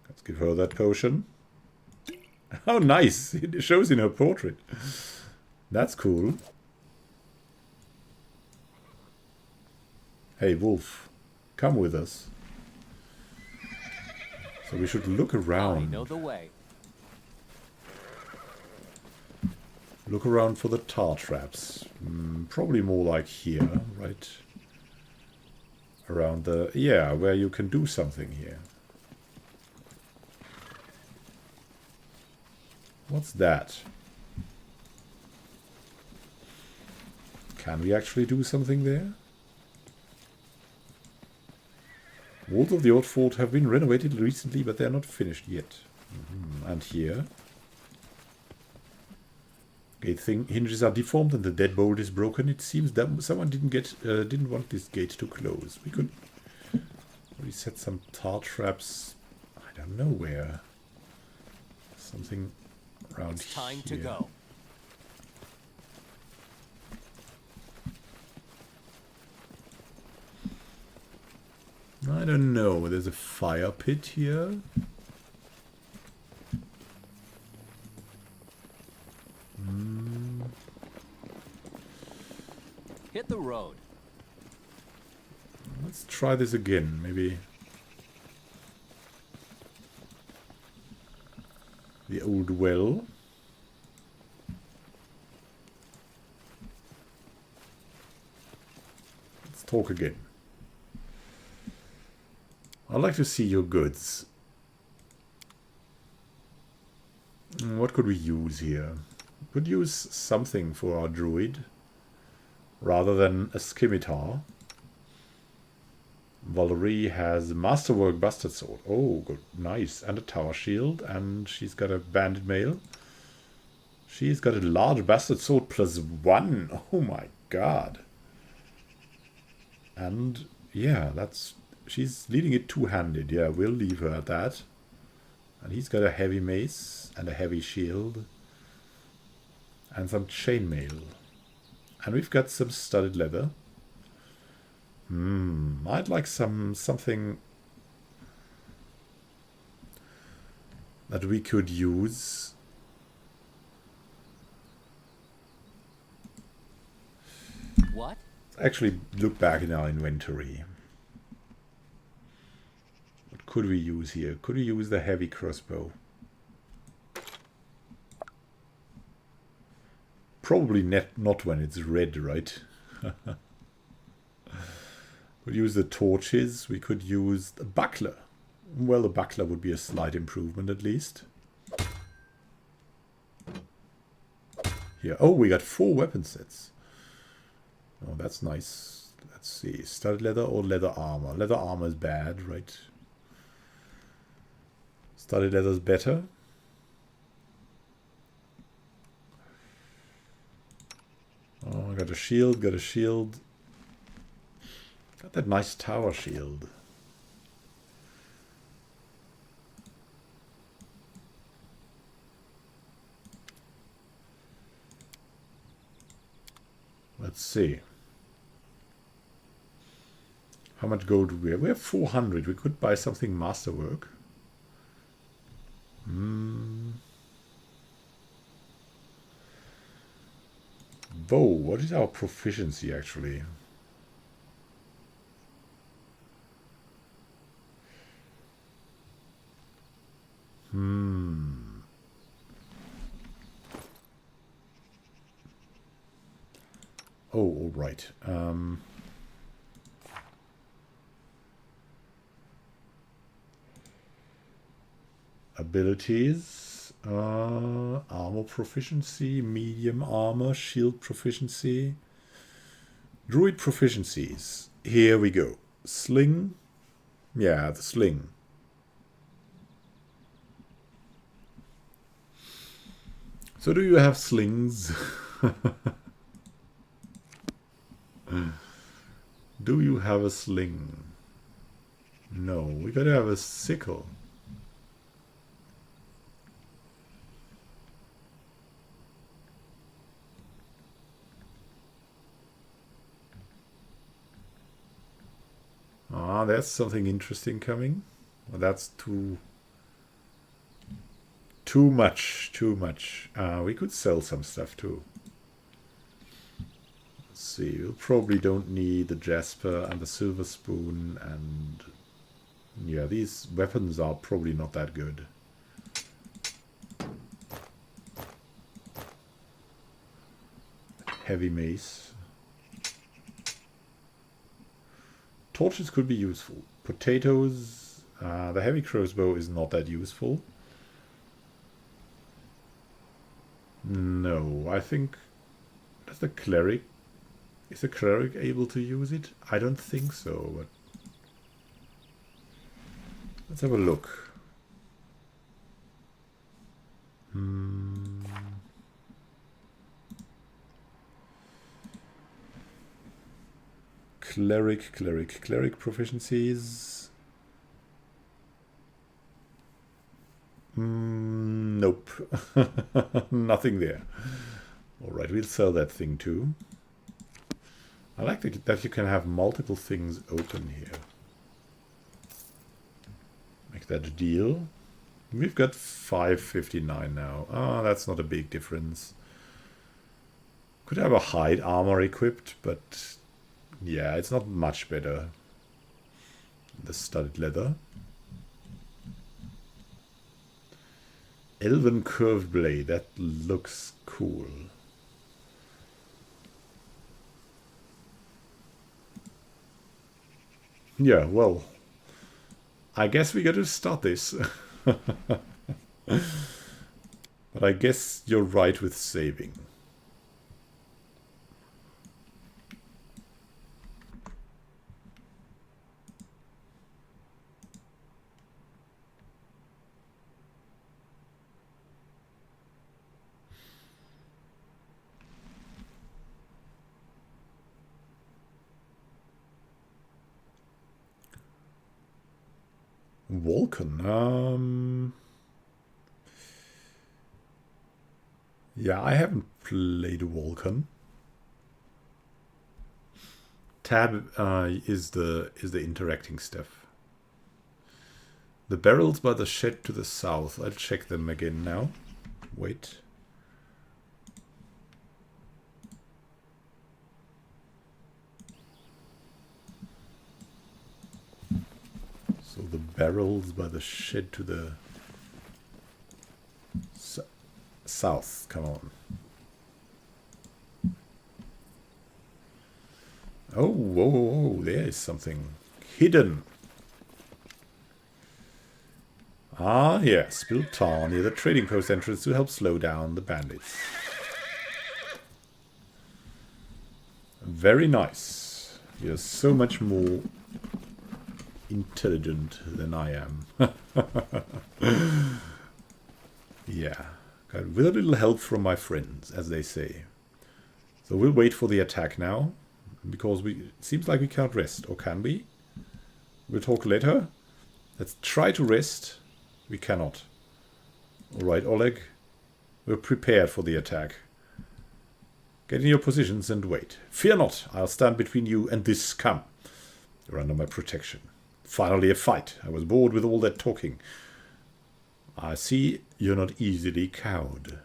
Let's give her that potion. Oh, nice! It shows in her portrait. That's cool. Hey, Wolf, come with us. So we should look around.
I know the way.
Look around for the tar traps. Probably more like here, right? Around the... yeah, where you can do something here. What's that? Can we actually do something there? Walls of the old fort have been renovated recently, but they're not finished yet. And here... gate hinges are deformed and the deadbolt is broken. It seems that someone didn't want this gate to close. We could reset some tar traps. I don't know where. Something around
it's time
here.
To go.
I don't know. There's a fire pit here.
Hit the road.
Let's try this again, maybe. The old well. Let's talk again. I'd like to see your goods. What could we use here? We could use something for our druid. Rather than a scimitar. Valerie has Masterwork Bastard Sword. Oh, good. Nice. And a Tower Shield. And she's got a Bandit Mail. She's got a large Bastard Sword +1. Oh my god. And yeah, that's... she's leading it two-handed. Yeah, we'll leave her at that. And he's got a heavy mace and a heavy shield. And some chainmail. And we've got some studded leather. I'd like something that we could use.
What?
Actually, look back in our inventory. What could we use here? Could we use the heavy crossbow? Probably not when it's red, right? We'll use the torches. We could use the buckler. Well, the buckler would be a slight improvement at least. Here. Oh, we got 4 weapon sets. Oh, that's nice. Let's see. Studded leather or leather armor? Leather armor is bad, right? Studded leather is better. Oh, I got a shield, got a shield. Got that nice tower shield. Let's see. How much gold do we have? We have 400. We could buy something masterwork. Bow, what is our proficiency actually? Oh, all right. Abilities. Armor proficiency, medium armor, shield proficiency. Druid proficiencies. Here we go. Sling. Yeah, the sling. So do you have slings? Do you have a sling? No, we gotta have a sickle. Ah, there's something interesting coming. Well, that's too much. We could sell some stuff too. Let's see, we probably don't need the Jasper and the Silver Spoon, and yeah, these weapons are probably not that good. Heavy mace. Torches could be useful. Potatoes. The heavy crossbow is not that useful. No, I think... Does the cleric... Is the cleric able to use it? I don't think so, but... Let's have a look. Cleric proficiencies. Nope. Nothing there. Alright, we'll sell that thing too. I like that you can have multiple things open here. Make that a deal. We've got 559 now. Ah, that's not a big difference. Could have a hide armor equipped, but yeah, it's not much better. The studded leather. Elven curved blade. That looks cool. Yeah, well, I guess we got to start this. But I guess you're right with saving. Vulcan. Yeah, I haven't played Vulcan. Tab is the interacting stuff. The barrels by the shed to the south. I'll check them again now. Wait. So the barrels by the shed to the south. Come on. Oh, whoa, whoa, whoa, there is something hidden. Ah, yeah, spilled tar near the trading post entrance to help slow down the bandits. Very nice. You're so much more intelligent than I am. Yeah, with a little help from my friends, as they say. So we'll wait for the attack now, because it seems like we can't rest, or can we? We'll talk later. Let's try to rest. We cannot. Alright, Oleg. We're prepared for the attack. Get in your positions and wait. Fear not, I'll stand between you and this scum. You're under my protection. Finally a fight. I was bored with all that talking. I see you're not easily cowed.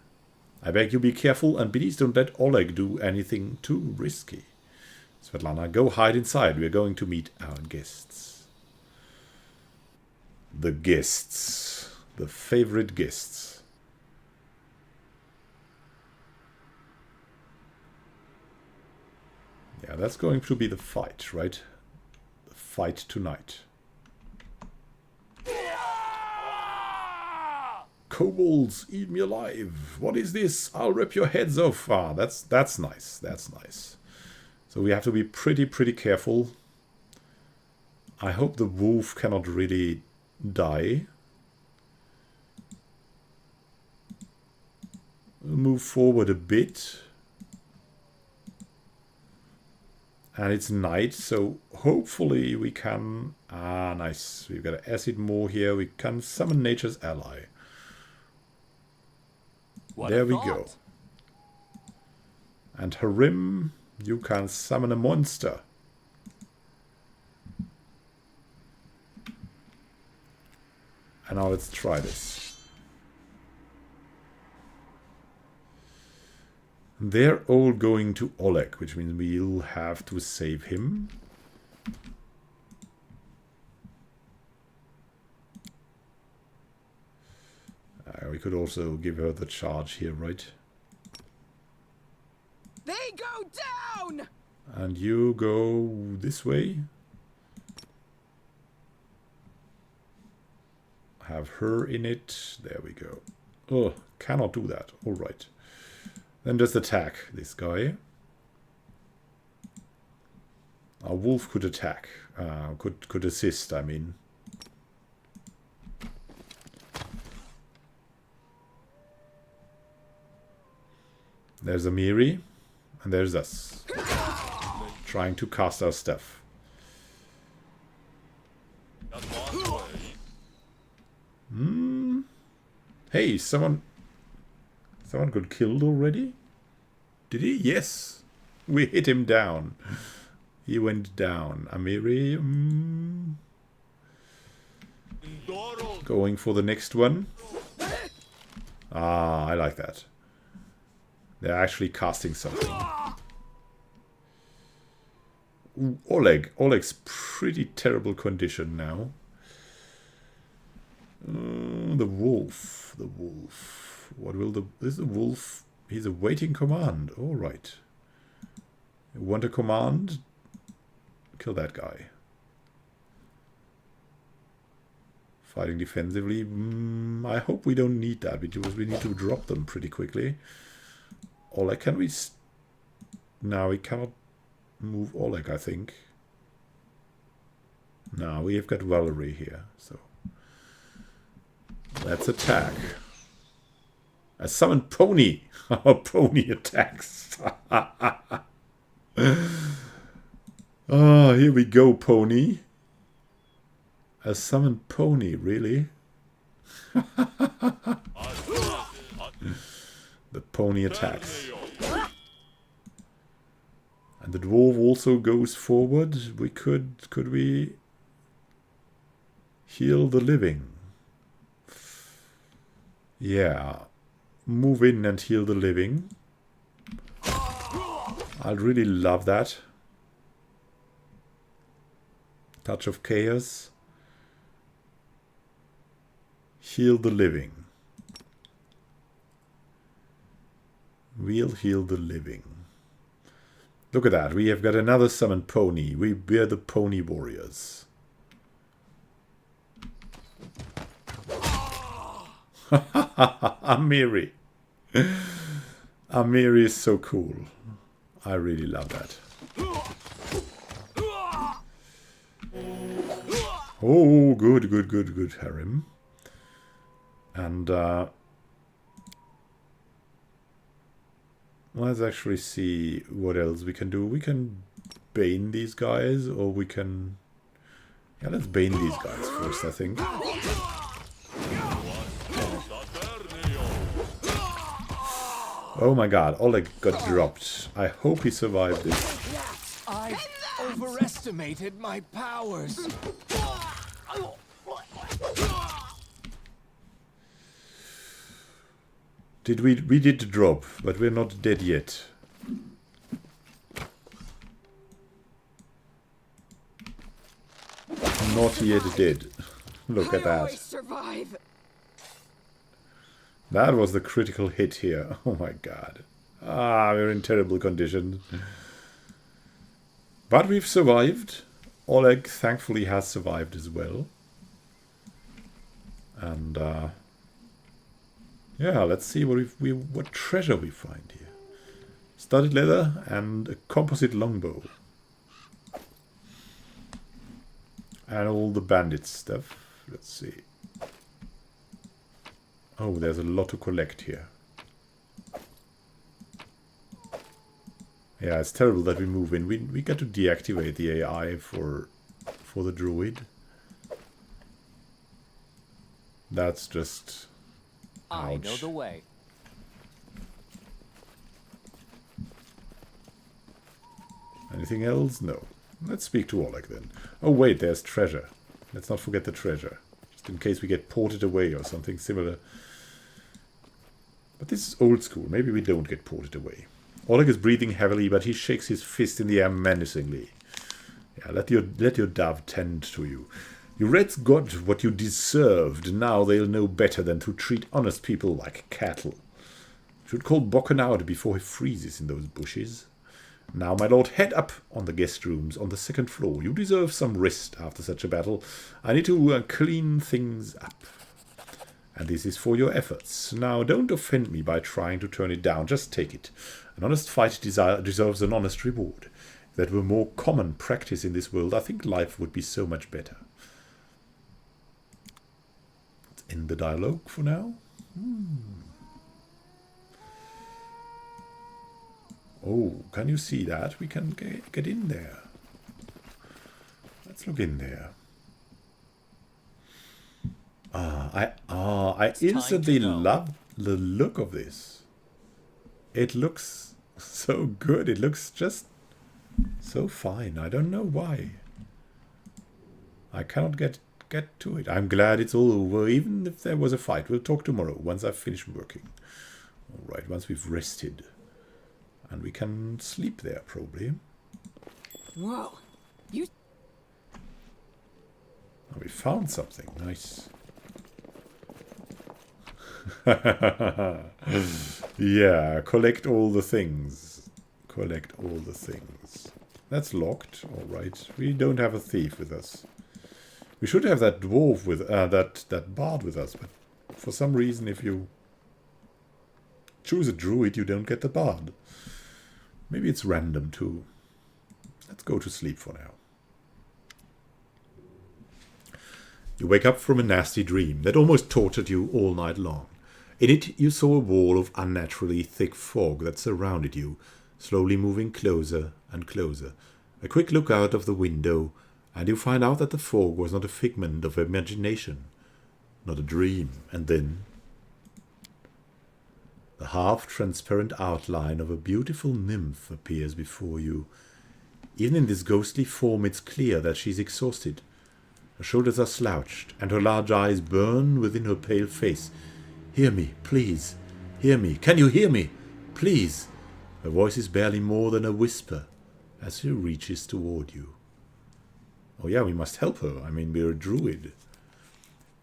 I beg you be careful and please don't let Oleg do anything too risky. Svetlana, go hide inside. We're going to meet our guests. The guests. The favorite guests. Yeah, that's going to be the fight, right? The fight tonight. Kobolds, eat me alive. What is this? I'll rip your heads off. Ah, that's nice. That's nice. So we have to be pretty careful. I hope the wolf cannot really die. We'll move forward a bit. And it's night, so hopefully we can... Ah, nice. We've got an acid more here. We can summon nature's ally. There we go. And Harim, you can summon a monster. And now let's try this. They're all going to Oleg, which means we'll have to save him. We could also give her the charge here, right?
They go down!
And you go this way. Have her in it. There we go. Oh, cannot do that. All right. Then just attack this guy. Our wolf could attack. Could assist, I mean. There's Amiri, and there's us. Trying to cast our stuff. Hey, someone got killed already? Did he? Yes. We hit him down. He went down. Amiri. Going for the next one. Ah, I like that. They're actually casting something. Ooh, Oleg. Oleg's pretty terrible condition now. The wolf. The wolf. What will the... This is the wolf. He's awaiting command. Alright. You want a command? Kill that guy. Fighting defensively. I hope we don't need that because we need to drop them pretty quickly. Oleg, can we... No, we cannot move Oleg, I think. No, we have got Valerie here, so... Let's attack. A summoned pony! Our pony attacks! Oh, here we go, pony. A summoned pony, really? The pony attacks. And the dwarf also goes forward. We could we heal the living? Yeah. Move in and heal the living. I'd really love that. Touch of chaos. Heal the living. We'll heal the living. Look at that. We have got another summoned pony. We're the pony warriors. Amiri. Amiri is so cool. I really love that. Oh, good, Harim. And, let's actually see what else we can do. We can bane these guys, or we can... Yeah, let's bane these guys first, I think. Oh my god, Oleg got dropped. I hope he survived this.
I overestimated
underestimated my powers.
We did drop, but we're not dead yet. Not yet dead. Look at
I
that.
always survive.
That was the critical hit here. Oh my god. Ah, we're in terrible condition. But we've survived. Oleg thankfully has survived as well. And yeah, let's see what treasure we find here. Studded leather and a composite longbow. And all the bandit stuff. Let's see. Oh, there's a lot to collect here. Yeah, it's terrible that we move in. We got to deactivate the AI for the druid. That's just...
I
ouch.
know the way.
Anything else? No. Let's speak to Oleg then. Oh wait, there's treasure. Let's not forget the treasure. Just in case we get ported away or something similar. But this is old school. Maybe we don't get ported away. Oleg is breathing heavily, but he shakes his fist in the air menacingly. Yeah, let your dove tend to you. Your reds got what you deserved. Now they'll know better than to treat honest people like cattle. Should call Bokken out before he freezes in those bushes. Now, my lord, head up on the guest rooms on the second floor. You deserve some rest after such a battle. I need to clean things up. And this is for your efforts. Now, don't offend me by trying to turn it down. Just take it. An honest fight deserves an honest reward. If that were more common practice in this world, I think life would be so much better. Let's end the dialogue for now. Oh, can you see that? We can get in there. Let's look in there. I instantly love the look of this. It looks so good. It looks just so fine. I don't know why. I cannot get to it. I'm glad it's all over, even if there was a fight. We'll talk tomorrow, once I've finished working. Alright, once we've rested. And we can sleep there, probably.
Whoa. You...
Oh, we found something. Nice. Yeah, collect all the things. Collect all the things. That's locked. Alright. We don't have a thief with us. We should have that dwarf with... that bard with us, but for some reason, if you choose a druid, you don't get the bard. Maybe it's random too. Let's go to sleep for now. You wake up from a nasty dream that almost tortured you all night long. In it, you saw a wall of unnaturally thick fog that surrounded you, slowly moving closer and closer. A quick look out of the window, and you find out that the fog was not a figment of imagination, not a dream. And then the half-transparent outline of a beautiful nymph appears before you. Even in this ghostly form, it's clear that she's exhausted. Her shoulders are slouched, and her large eyes burn within her pale face. Hear me, please. Hear me. Can you hear me? Please. Her voice is barely more than a whisper as she reaches toward you. Oh yeah, we must help her. I mean, we're a druid.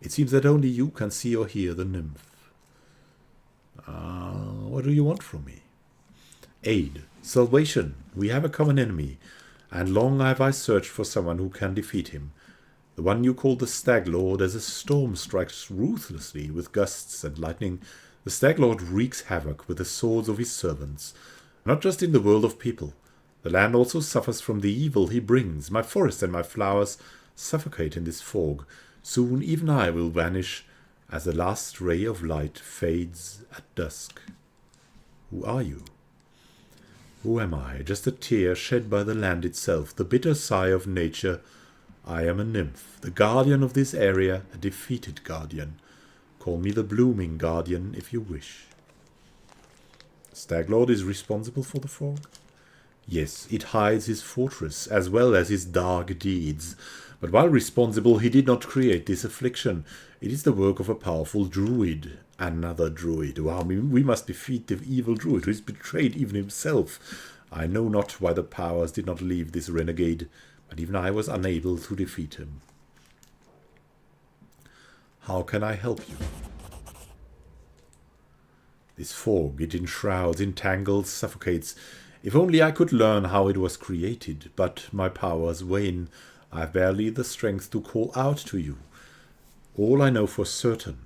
It seems that only you can see or hear the nymph. What do you want from me? Aid. Salvation. We have a common enemy, and long have I searched for someone who can defeat him. The one you call the Stag Lord. As a storm strikes ruthlessly with gusts and lightning, the Stag Lord wreaks havoc with the swords of his servants. Not just in the world of people. The land also suffers from the evil he brings. My forest and my flowers suffocate in this fog. Soon even I will vanish as the last ray of light fades at dusk. Who are you? Who am I? Just a tear shed by the land itself, the bitter sigh of nature. I am a nymph, the guardian of this area, a defeated guardian. Call me the blooming guardian if you wish. Staglord is responsible for the fog? Yes, it hides his fortress, as well as his dark deeds. But while responsible, he did not create this affliction. It is the work of a powerful druid. Another druid. Wow, we must defeat the evil druid who has betrayed even himself. I know not why the powers did not leave this renegade, but even I was unable to defeat him. How can I help you? This fog, it enshrouds, entangles, suffocates. If only I could learn how it was created, but my powers wane. I have barely the strength to call out to you. All I know for certain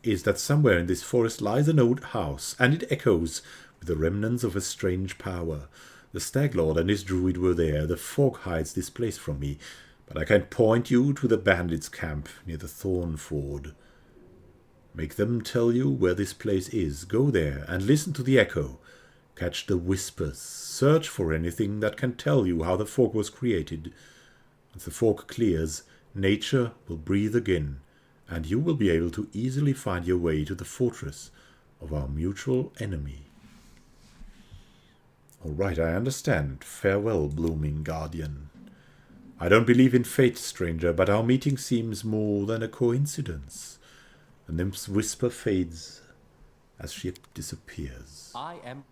is that somewhere in this forest lies an old house, and it echoes with the remnants of a strange power. The Stag Lord and his druid were there. The fog hides this place from me, but I can point you to the bandits' camp near the Thorn Ford. Make them tell you where this place is. Go there and listen to the echo. Catch the whispers. Search for anything that can tell you how the fog was created. Once the fog clears, nature will breathe again, and you will be able to easily find your way to the fortress of our mutual enemy. All right, I understand. Farewell, blooming guardian. I don't believe in fate, stranger, but our meeting seems more than a coincidence. The nymph's whisper fades as she disappears.
I am...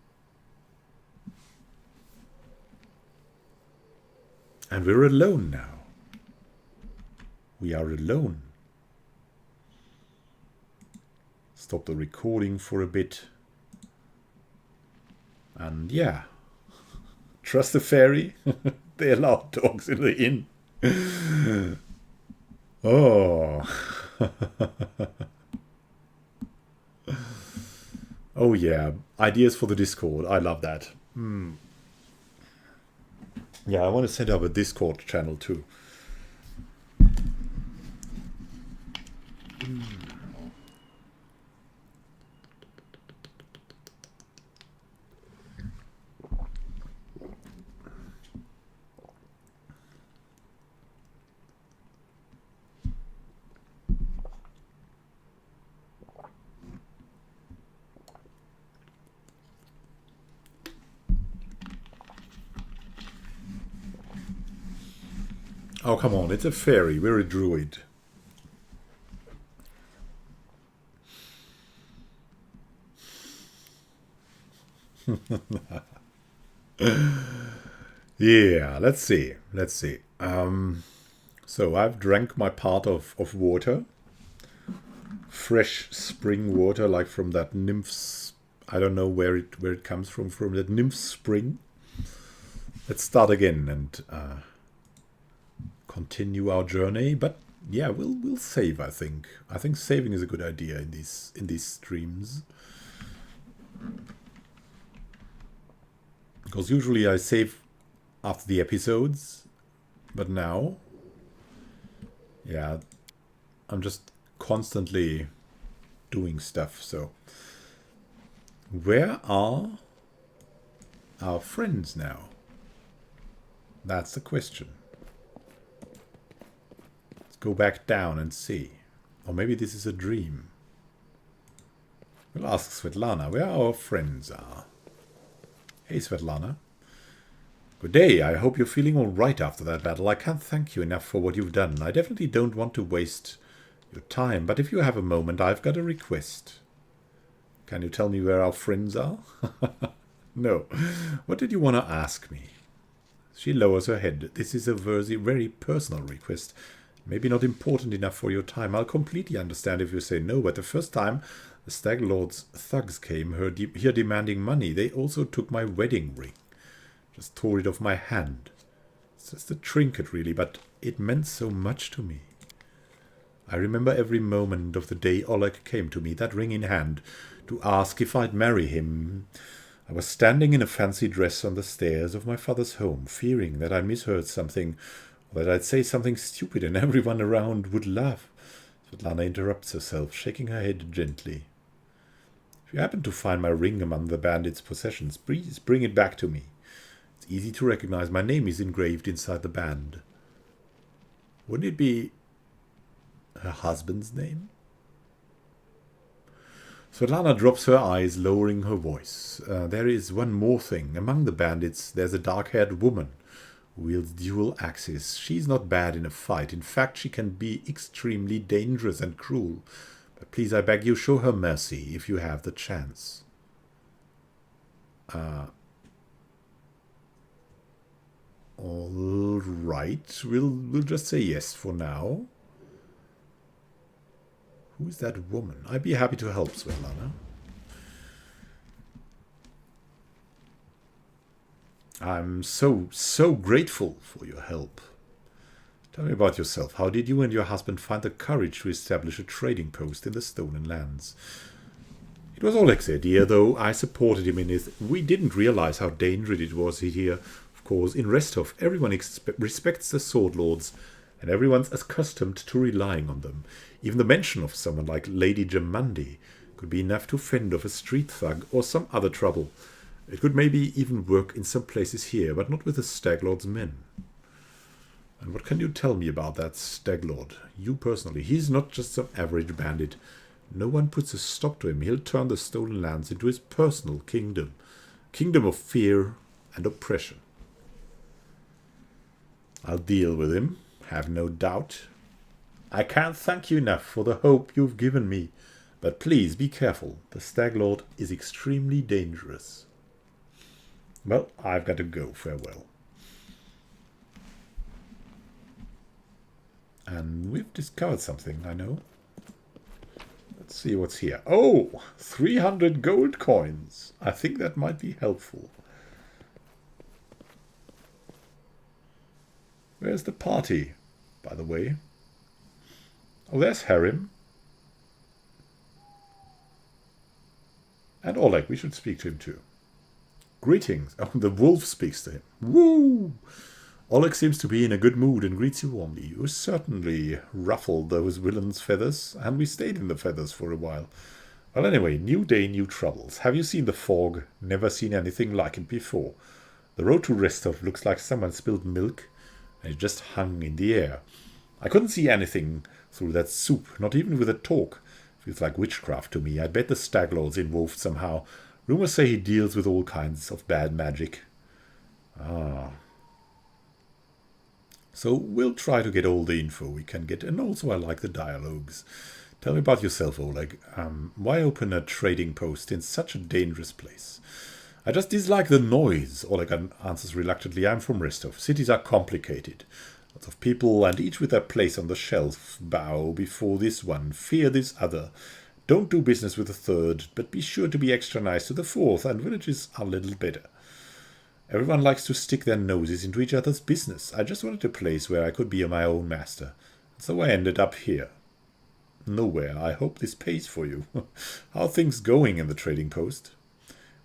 And we're alone now. We are alone. Stop the recording for a bit. And yeah. Trust the fairy. They allow dogs in the inn. Oh. Oh yeah. Ideas for the Discord. I love that. Yeah, I want to set up a Discord channel too. Oh, come on, it's a fairy. We're a druid. Yeah, let's see. So I've drank my part of water. Fresh spring water, like from that nymph's... I don't know where it comes from that nymph spring. Let's start again and... continue our journey, but yeah, we'll save. I think saving is a good idea in these streams, because usually I save after the episodes, but now, yeah, I'm just constantly doing stuff. So where are our friends now? That's the question. Go back down and see. Or maybe this is a dream. We'll ask Svetlana where our friends are. Hey, Svetlana. Good day. I hope you're feeling all right after that battle. I can't thank you enough for what you've done. I definitely don't want to waste your time, but if you have a moment, I've got a request. Can you tell me where our friends are? No. What did you want to ask me? She lowers her head. This is a very personal request. Maybe not important enough for your time. I'll completely understand if you say no, but the first time the Stag Lord's thugs came here demanding money, they also took my wedding ring. Just tore it off my hand. It's just a trinket, really, but it meant so much to me. I remember every moment of the day Oleg came to me, that ring in hand, to ask if I'd marry him. I was standing in a fancy dress on the stairs of my father's home, fearing that I misheard something, that I'd say something stupid and everyone around would laugh. Svetlana interrupts herself, shaking her head gently. If you happen to find my ring among the bandits' possessions, please bring it back to me. It's easy to recognize. My name is engraved inside the band. Wouldn't it be her husband's name? Svetlana drops her eyes, lowering her voice. There is one more thing. Among the bandits, there's a dark-haired woman who wields dual axes. She's not bad in a fight. In fact, she can be extremely dangerous and cruel. But please, I beg you, show her mercy if you have the chance. All right, we'll just say yes for now. Who is that woman? I'd be happy to help, Svetlana. I'm so grateful for your help. Tell me about yourself. How did you and your husband find the courage to establish a trading post in the Stolen Lands? It was Oleg's idea, though I supported him in it. We didn't realize how dangerous it was here. Of course, in Restov, everyone respects the sword lords, and everyone's accustomed to relying on them. Even the mention of someone like Lady Jamandi could be enough to fend off a street thug or some other trouble. It could maybe even work in some places here, but not with the Stag Lord's men. And what can you tell me about that Stag Lord? You personally. He's not just some average bandit. No one puts a stop to him. He'll turn the Stolen Lands into his personal kingdom. Kingdom of fear and oppression. I'll deal with him, have no doubt. I can't thank you enough for the hope you've given me. But please be careful. The Stag Lord is extremely dangerous. Well, I've got to go. Farewell. And we've discovered something, I know. Let's see what's here. Oh, 300 gold coins. I think that might be helpful. Where's the party, by the way? Oh, there's Harim. And Oleg, we should speak to him too. Greetings. Oh, the wolf speaks to him. Woo! Oleg seems to be in a good mood and greets you warmly. You certainly ruffled those villains' feathers, and we stayed in the feathers for a while. Well, anyway, new day, new troubles. Have you seen the fog? Never seen anything like it before. The road to Restov looks like someone spilled milk, and it just hung in the air. I couldn't see anything through that soup, not even with a talk. Feels like witchcraft to me. I bet the Stag Lord's involved somehow. Rumors say he deals with all kinds of bad magic. Ah. So we'll try to get all the info we can get, and also I like the dialogues. Tell me about yourself, Oleg. Why open a trading post in such a dangerous place? I just dislike the noise, Oleg answers reluctantly. I'm from Restov. Cities are complicated. Lots of people, and each with their place on the shelf. Bow before this one, fear this other. Don't do business with the third, but be sure to be extra nice to the fourth, and villages are a little better. Everyone likes to stick their noses into each other's business. I just wanted a place where I could be my own master. So I ended up here. Nowhere. I hope this pays for you. How are things going in the trading post?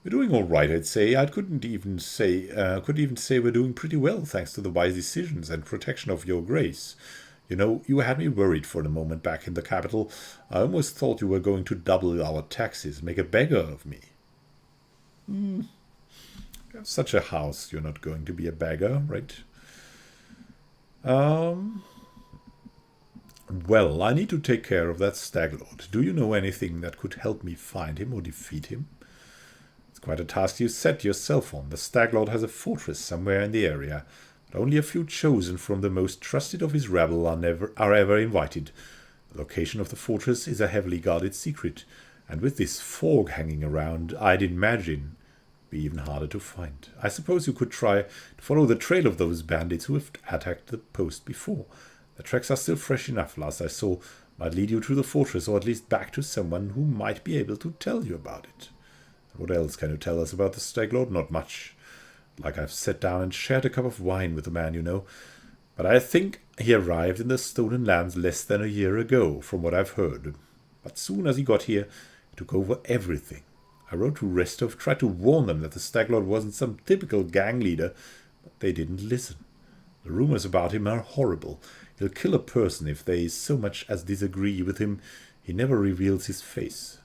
We're doing all right, I'd say. I could even say we're doing pretty well, thanks to the wise decisions and protection of your grace. You know, you had me worried for a moment back in the capital. I almost thought you were going to double our taxes, make a beggar of me. You have such a house, you're not going to be a beggar, right? Well, I need to take care of that Stag Lord. Do you know anything that could help me find him or defeat him? It's quite a task you set yourself on. The Stag Lord has a fortress somewhere in the area, but only a few chosen from the most trusted of his rabble are ever invited. The location of the fortress is a heavily guarded secret, and with this fog hanging around, I'd imagine it'd be even harder to find. I suppose you could try to follow the trail of those bandits who have attacked the post before. The tracks are still fresh enough, last I saw, might lead you to the fortress, or at least back to someone who might be able to tell you about it. What else can you tell us about the Stag Lord? Not much. Like I've sat down and shared a cup of wine with the man, you know. But I think he arrived in the Stolen Lands less than a year ago, from what I've heard. But soon as he got here, he took over everything. I wrote to Restov, tried to warn them that the Stag Lord wasn't some typical gang leader, but they didn't listen. The rumors about him are horrible. He'll kill a person if they so much as disagree with him. He never reveals his face.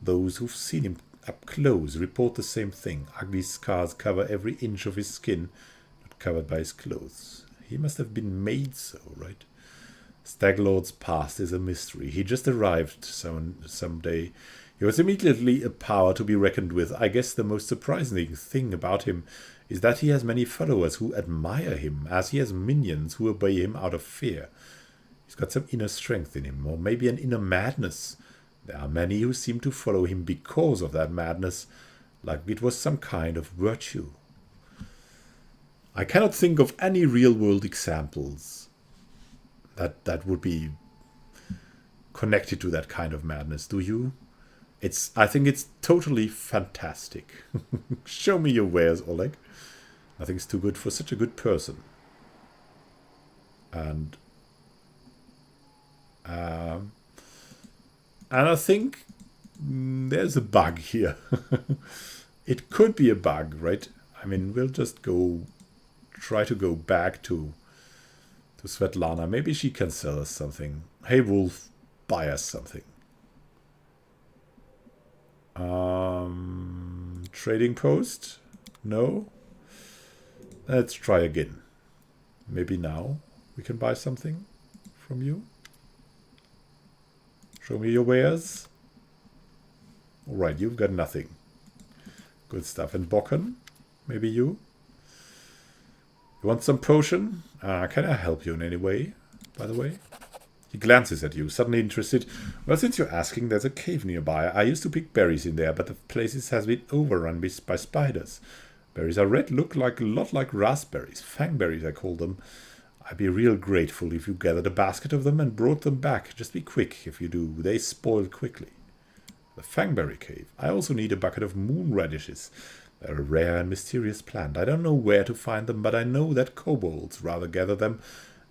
Those who've seen him up close report the same thing. Ugly scars cover every inch of his skin, not covered by his clothes. He must have been made so, right? Stag Lord's past is a mystery. He just arrived someday. He was immediately a power to be reckoned with. I guess the most surprising thing about him is that he has many followers who admire him, as he has minions who obey him out of fear. He's got some inner strength in him, or maybe an inner madness. There are many who seem to follow him because of that madness, like it was some kind of virtue. I cannot think of any real-world examples that would be connected to that kind of madness. Do you? I think it's totally fantastic. Show me your wares, Oleg. Nothing's too good for such a good person. And I think there's a bug here. It could be a bug, right? I mean, we'll just try to go back to Svetlana. Maybe she can sell us something. Hey, Wolf, buy us something. Trading post? No? Let's try again. Maybe now we can buy something from you. Show me your wares. Alright, you've got nothing. Good stuff. And Bokken? Maybe you? You want some potion? Can I help you in any way, by the way? He glances at you, suddenly interested. Well, since you're asking, there's a cave nearby. I used to pick berries in there, but the place has been overrun by spiders. Berries are red, look a lot like raspberries. Fangberries, I call them. I'd be real grateful if you gathered a basket of them and brought them back. Just be quick if you do. They spoil quickly. The Fangberry Cave. I also need a bucket of moon radishes. They're a rare and mysterious plant. I don't know where to find them, but I know that kobolds rather gather them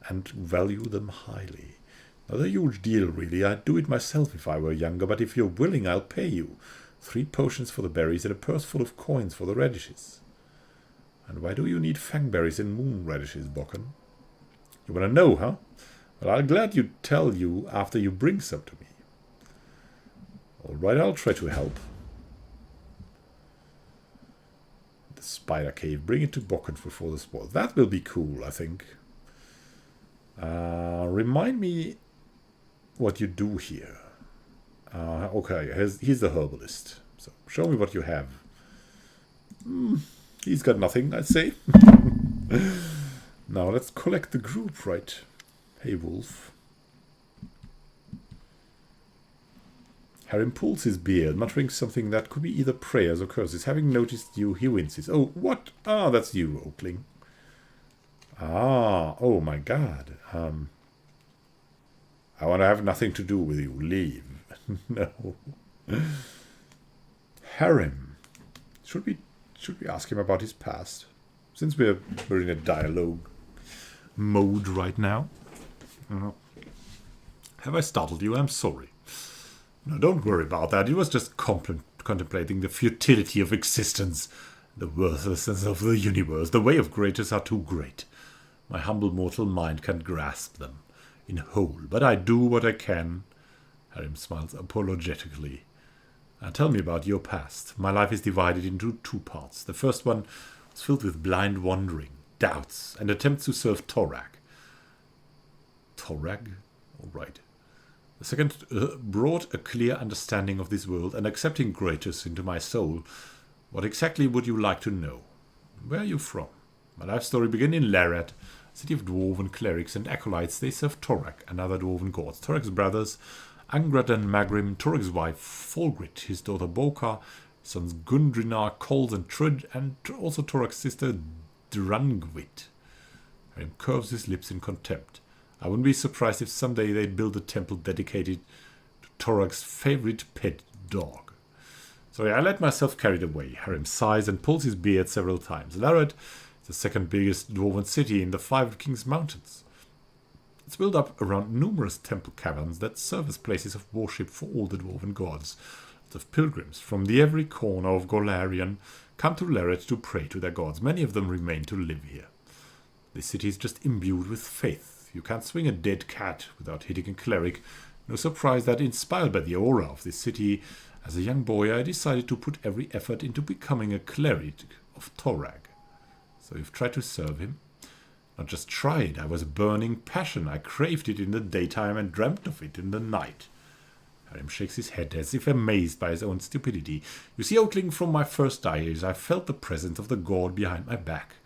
and value them highly. Not a huge deal, really. I'd do it myself if I were younger, but if you're willing, I'll pay you. 3 potions for the berries and a purse full of coins for the radishes. And why do you need fangberries and moon radishes, Bokken? You want to know, huh? Well, I'll gladly tell you after you bring some to me. All right, I'll try to help. The spider cave. Bring it to Bokken before the spoil. That will be cool, I think. Remind me what you do here. Okay, he's the herbalist. So show me what you have. He's got nothing, I'd say. Now let's collect the group, right? Hey, Wolf. Harim pulls his beard, muttering something that could be either prayers or curses. Having noticed you, he winces. Oh, what? Ah, that's you, Oakling. Ah, oh my god. I want to have nothing to do with you. Leave. No. Harim. Should we ask him about his past? Since we're in a dialogue mode right now. Have I startled you? I'm sorry. No, don't worry about that. He was just contemplating the futility of existence, the worthlessness of the universe. The way of greatness are too great. My humble mortal mind can't grasp them in whole, but I do what I can. Harim smiles apologetically. Tell me about your past. My life is divided into 2 parts. The first one was filled with blind wandering, doubts, and attempts to serve Torag. Torag? All right. The second brought a clear understanding of this world and accepting greatness into my soul. What exactly would you like to know? Where are you from? My life story began in Larad, city of dwarven clerics and acolytes. They serve Torag and other dwarven gods. Torag's brothers, Angrad and Magrim, Torag's wife, Folgrit, his daughter Boka, his sons Gundrinar, Cols and Trud, and also Torag's sister Drangvit. Harim curves his lips in contempt. I wouldn't be surprised if someday they'd build a temple dedicated to Torag's favorite pet dog. Sorry, I let myself carried away. Harim sighs and pulls his beard several times. Larad is the second biggest dwarven city in the 5 Kings Mountains. It's built up around numerous temple caverns that serve as places of worship for all the dwarven gods. Lots of pilgrims from every corner of Golarion come to Larad to pray to their gods. Many of them remain to live here. This city is just imbued with faith. You can't swing a dead cat without hitting a cleric. No surprise that, inspired by the aura of this city, as a young boy I decided to put every effort into becoming a cleric of Torag. So you've tried to serve him? Not just tried, I was a burning passion. I craved it in the daytime and dreamt of it in the night. Harim shakes his head as if amazed by his own stupidity. You see, Oakling, from my first days I felt the presence of the god behind my back.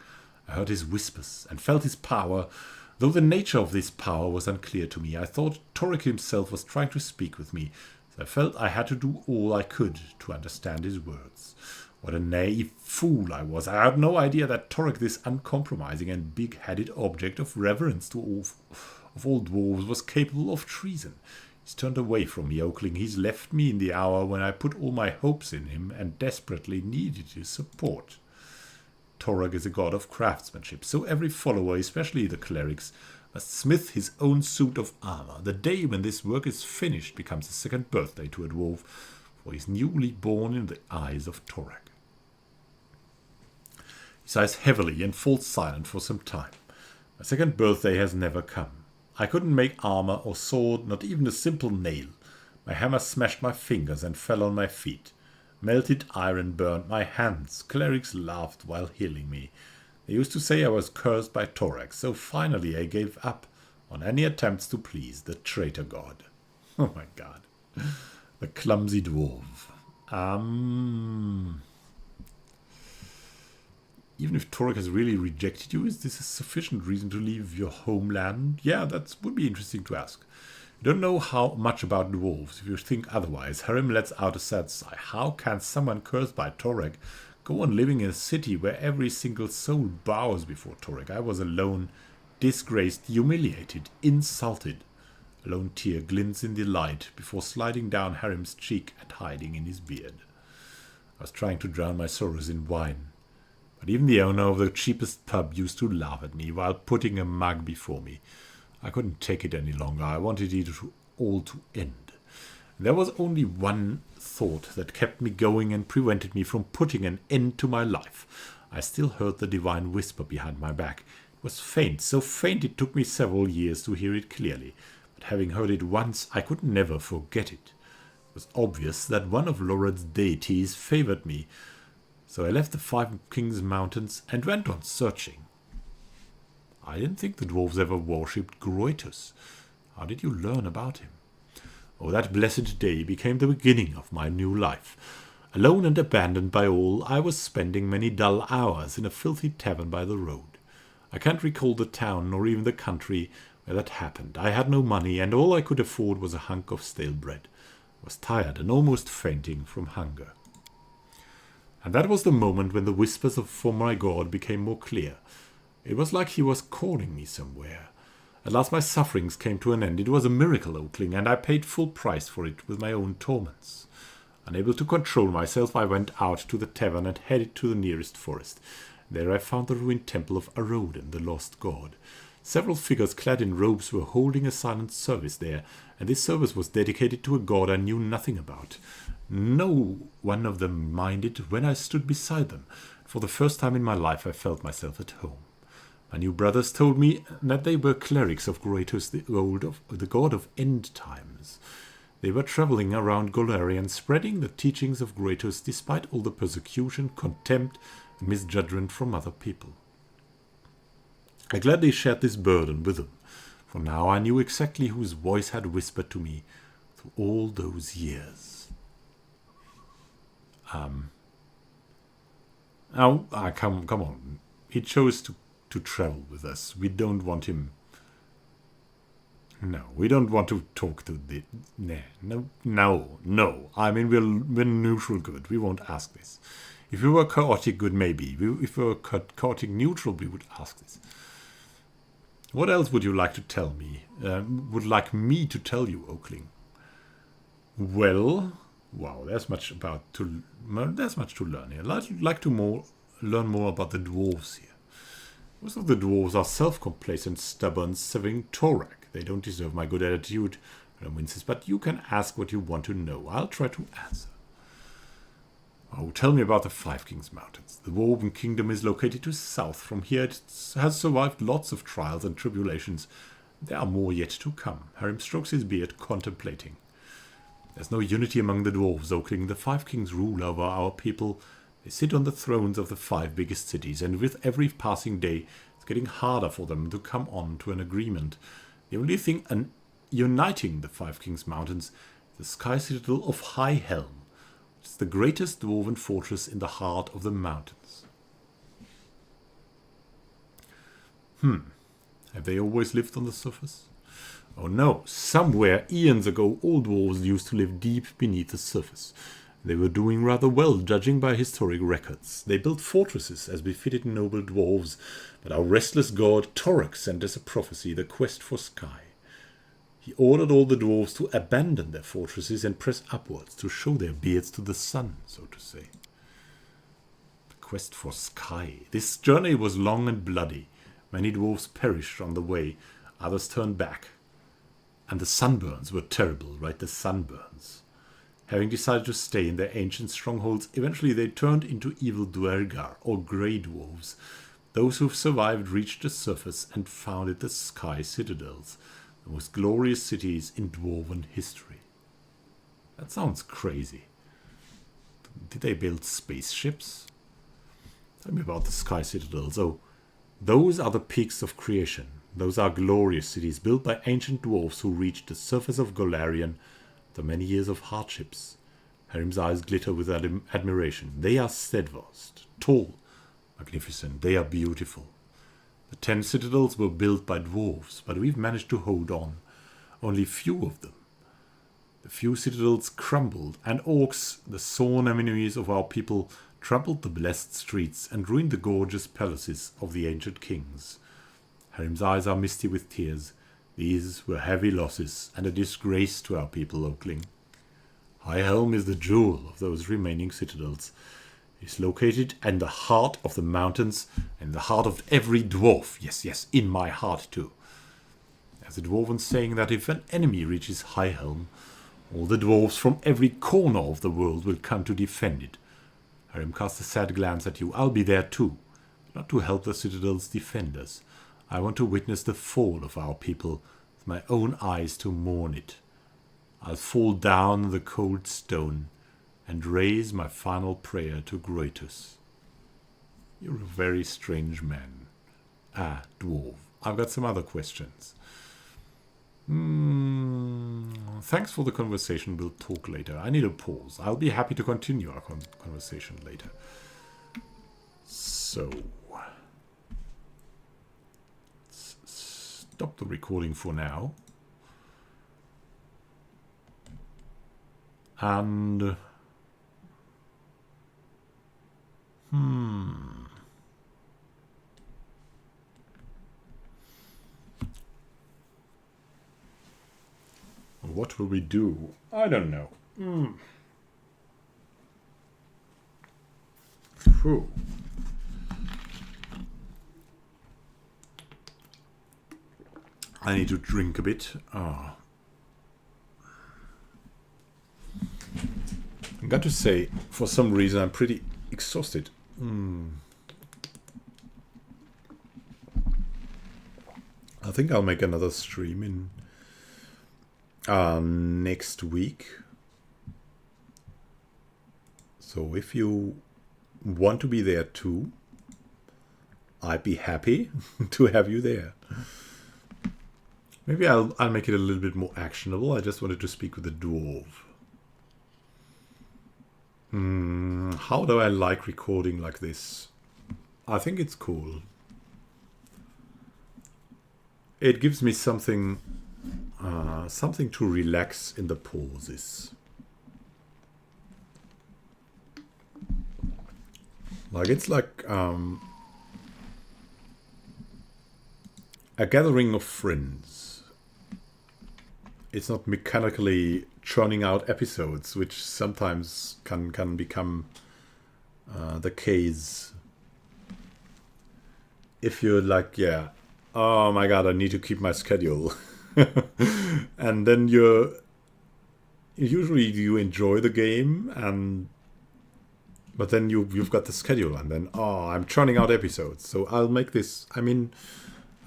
I heard his whispers and felt his power. Though the nature of this power was unclear to me, I thought Torek himself was trying to speak with me, so I felt I had to do all I could to understand his words. What a naive fool I was. I had no idea that Torek, this uncompromising and big-headed object of reverence to all dwarves, was capable of treason. He's turned away from me, Oakling. He's left me in the hour when I put all my hopes in him and desperately needed his support. Torek is a god of craftsmanship, so every follower, especially the clerics, must smith his own suit of armor. The day when this work is finished becomes a second birthday to a dwarf, for he is newly born in the eyes of Torek. He sighs heavily and falls silent for some time. My second birthday has never come. I couldn't make armor or sword, not even a simple nail. My hammer smashed my fingers and fell on my feet. Melted iron burned my hands. Clerics laughed while healing me. They used to say I was cursed by Torek, so finally I gave up on any attempts to please the traitor god. Oh my god. The clumsy dwarf. Even if Torek has really rejected you, is this a sufficient reason to leave your homeland? Yeah, that would be interesting to ask. You don't know how much about dwarves if you think otherwise. Harim lets out a sad sigh. How can someone cursed by Torek go on living in a city where every single soul bows before Torek? I was alone, disgraced, humiliated, insulted. A lone tear glints in the light before sliding down Harim's cheek and hiding in his beard. I was trying to drown my sorrows in wine. But even the owner of the cheapest pub used to laugh at me while putting a mug before me. I couldn't take it any longer. I wanted it all to end. There was only one thought that kept me going and prevented me from putting an end to my life. I still heard the divine whisper behind my back. It was faint, so faint it took me several years to hear it clearly. But having heard it once, I could never forget it. It was obvious that one of Lorad's deities favored me, so I left the Five Kings Mountains and went on searching. I didn't think the dwarves ever worshipped Groitus. How did you learn about him? Oh, that blessed day became the beginning of my new life. Alone and abandoned by all, I was spending many dull hours in a filthy tavern by the road. I can't recall the town nor even the country where that happened. I had no money, and all I could afford was a hunk of stale bread. I was tired and almost fainting from hunger. And that was the moment when the whispers from my god became more clear. It was like he was calling me somewhere. At last my sufferings came to an end. It was a miracle, Oakling, and I paid full price for it with my own torments. Unable to control myself, I went out to the tavern and headed to the nearest forest. There I found the ruined temple of Aroden, the lost god. Several figures clad in robes were holding a silent service there, and this service was dedicated to a god I knew nothing about. No one of them minded when I stood beside them. For the first time in my life I felt myself at home. My new brothers told me that they were clerics of Groitus, the god of end times. They were traveling around Golarion, spreading the teachings of Groitus despite all the persecution, contempt, and misjudgment from other people. I gladly shared this burden with them, for now I knew exactly whose voice had whispered to me through all those years. Come on. He chose to travel with us. We don't want him. No, we don't want to talk to the. No. I mean, we're neutral good. We won't ask this. If we were chaotic good, maybe. If we were chaotic neutral, we would ask this. What else would you like to tell me? Would like me to tell you, Oakling? Well, wow, there's much to learn here. I'd like to learn more about the dwarves here. Most of the dwarves are self-complacent, stubborn, serving Torek. They don't deserve my good attitude, but you can ask what you want to know. I'll try to answer. Oh, tell me about the Five Kings Mountains. The Woven Kingdom is located to south. From here it has survived lots of trials and tribulations. There are more yet to come. Harim strokes his beard, contemplating. There's no unity among the dwarves, Oakling. The Five Kings rule over our people. They sit on the thrones of the 5 biggest cities, and with every passing day, it's getting harder for them to come on to an agreement. The only thing uniting the Five Kings Mountains The Sky Citadel of High Helm. It's the greatest dwarven fortress in the heart of the mountains. Have they always lived on the surface? Oh no, somewhere eons ago all dwarves used to live deep beneath the surface. They were doing rather well, judging by historic records. They built fortresses as befitted noble dwarves, but our restless god Torok sent as a prophecy the quest for sky. He ordered all the dwarves to abandon their fortresses and press upwards to show their beards to the sun, so to say. The quest for sky. This journey was long and bloody. Many dwarves perished on the way, others turned back. And the sunburns were terrible, right? The sunburns. Having decided to stay in their ancient strongholds, eventually they turned into evil Dwergar, or grey dwarves. Those who survived reached the surface and founded the Sky Citadels, the most glorious cities in dwarven history. That sounds crazy. Did they build spaceships? Tell me about the Sky Citadels. Oh, those are the peaks of creation. Those are glorious cities built by ancient dwarves who reached the surface of Golarion after many years of hardships. Harim's eyes glitter with admiration. They are steadfast, tall, magnificent. They are beautiful. The 10 citadels were built by dwarves, but we've managed to hold on. Only few of them. The few citadels crumbled, and orcs, the sworn enemies of our people, trampled the blessed streets and ruined the gorgeous palaces of the ancient kings. Harim's eyes are misty with tears. These were heavy losses and a disgrace to our people, Oakling. High Helm is the jewel of those remaining citadels. It is located in the heart of the mountains and the heart of every dwarf. Yes, yes, in my heart too. There's a dwarven saying that if an enemy reaches High Helm, all the dwarves from every corner of the world will come to defend it. Harim casts a sad glance at you. I'll be there too, not to help the citadel's defenders. I want to witness the fall of our people with my own eyes to mourn it. I'll fall down the cold stone and raise my final prayer to Groitus. You're a very strange man. Ah, dwarf. I've got some other questions. Thanks for the conversation. We'll talk later. I need a pause. I'll be happy to continue our conversation later. So, let's stop the recording for now. And what will we do? I don't know. Phew. I need to drink a bit. I got to say, for some reason, I'm pretty exhausted. I think I'll make another stream in next week. So if you want to be there too, I'd be happy to have you there. Maybe I'll make it a little bit more actionable. I just wanted to speak with the dwarf. How do I like recording like this? I think it's cool. It gives me something to relax in the pauses. Like it's like a gathering of friends. It's not mechanically churning out episodes, which sometimes can become the case. If you're like, yeah, oh my god, I need to keep my schedule. And then you enjoy the game, but then you've got the schedule, and then I'm churning out episodes. So I'll make this. I mean,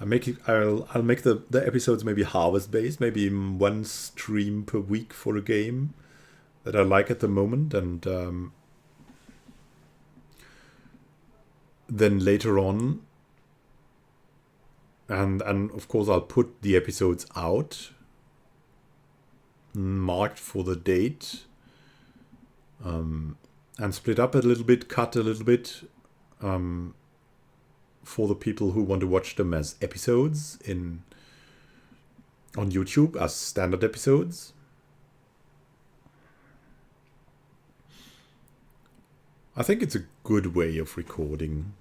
I'll make the episodes maybe harvest based, maybe one stream per week for a game that I like at the moment, and then later on. And of course I'll put the episodes out marked for the date, and split up a little bit, cut a little bit, for the people who want to watch them as episodes on YouTube as standard episodes. I think it's a good way of recording.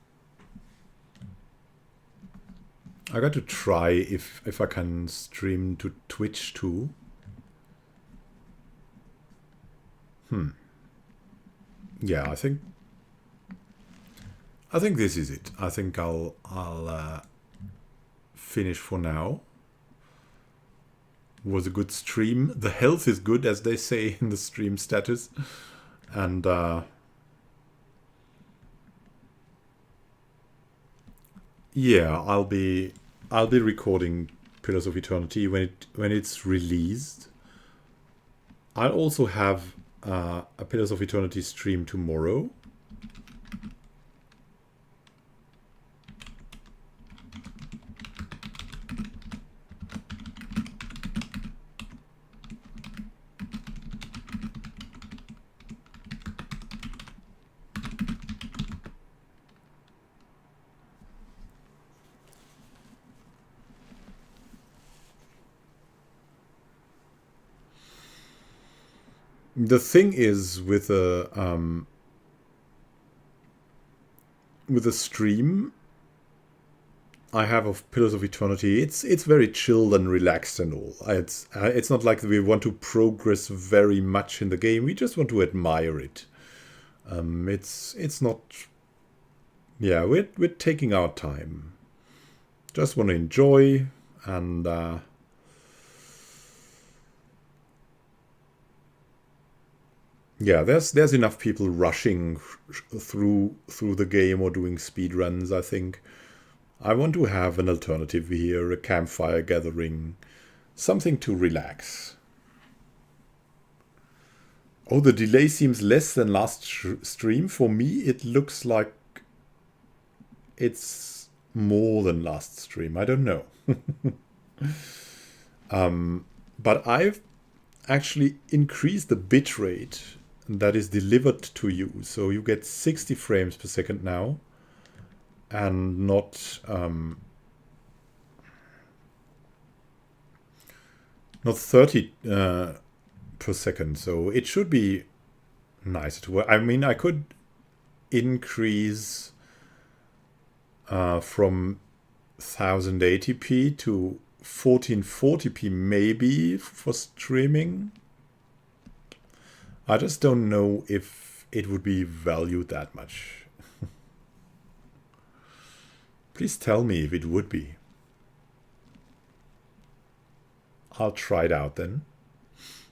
I got to try if I can stream to Twitch too. Yeah, I think this is it. I think I'll finish for now. Was a good stream. The health is good, as they say in the stream status, and yeah, I'll be recording Pillars of Eternity when it's released. I'll also have a Pillars of Eternity stream tomorrow. The thing is with a stream I have of Pillars of Eternity, it's very chilled and relaxed and all. It's not like we want to progress very much in the game. We just want to admire it. It's not. Yeah, we're taking our time. Just want to enjoy and. Yeah, there's enough people rushing through the game or doing speed runs, I think. I want to have an alternative here, a campfire gathering, something to relax. Oh, the delay seems less than last stream. For me, it looks like it's more than last stream. I don't know. But I've actually increased the bit rate that is delivered to you, so you get 60 frames per second now, and not 30 per second. So it should be nicer to work. I mean, I could increase from 1080p to 1440p maybe for streaming. I just don't know if it would be valued that much. Please tell me if it would be. I'll try it out then.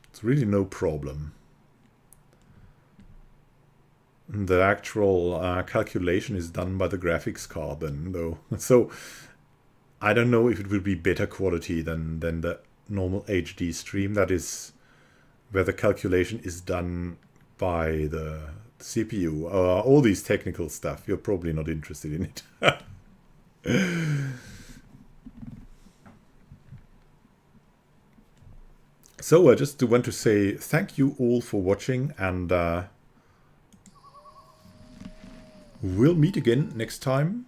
It's really no problem. The actual calculation is done by the graphics card then, though. So I don't know if it will be better quality than the normal HD stream. That is where the calculation is done by the CPU. All these technical stuff. You're probably not interested in it. So I just want to say thank you all for watching, and we'll meet again next time.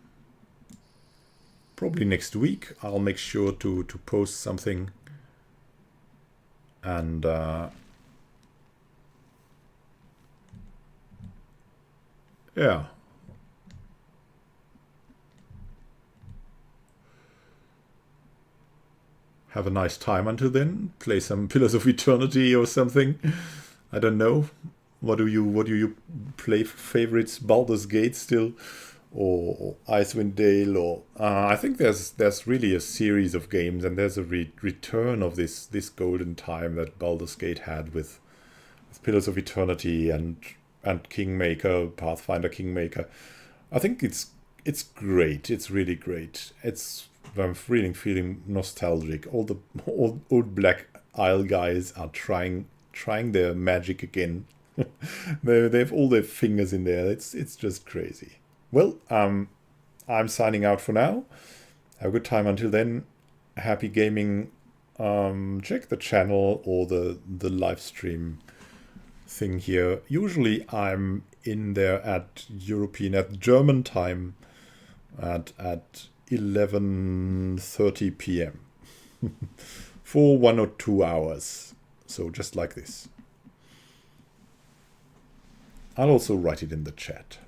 Probably next week. I'll make sure to post something. And yeah. Have a nice time until then. Play some Pillars of Eternity or something. I don't know. What do you play for favorites? Baldur's Gate still, or Icewind Dale, or I think there's really a series of games, and there's a return of this golden time that Baldur's Gate had with Pillars of Eternity and Kingmaker, Pathfinder Kingmaker. I think it's great. It's really great. I'm really feeling nostalgic. All the old Black Isle guys are trying their magic again. they have all their fingers in there. It's just crazy. Well, I'm signing out for now. Have a good time until then. Happy gaming check the channel or the live stream thing here. Usually I'm in there at German time at 11:30 p.m. for 1 or 2 hours. So just like this. I'll also write it in the chat.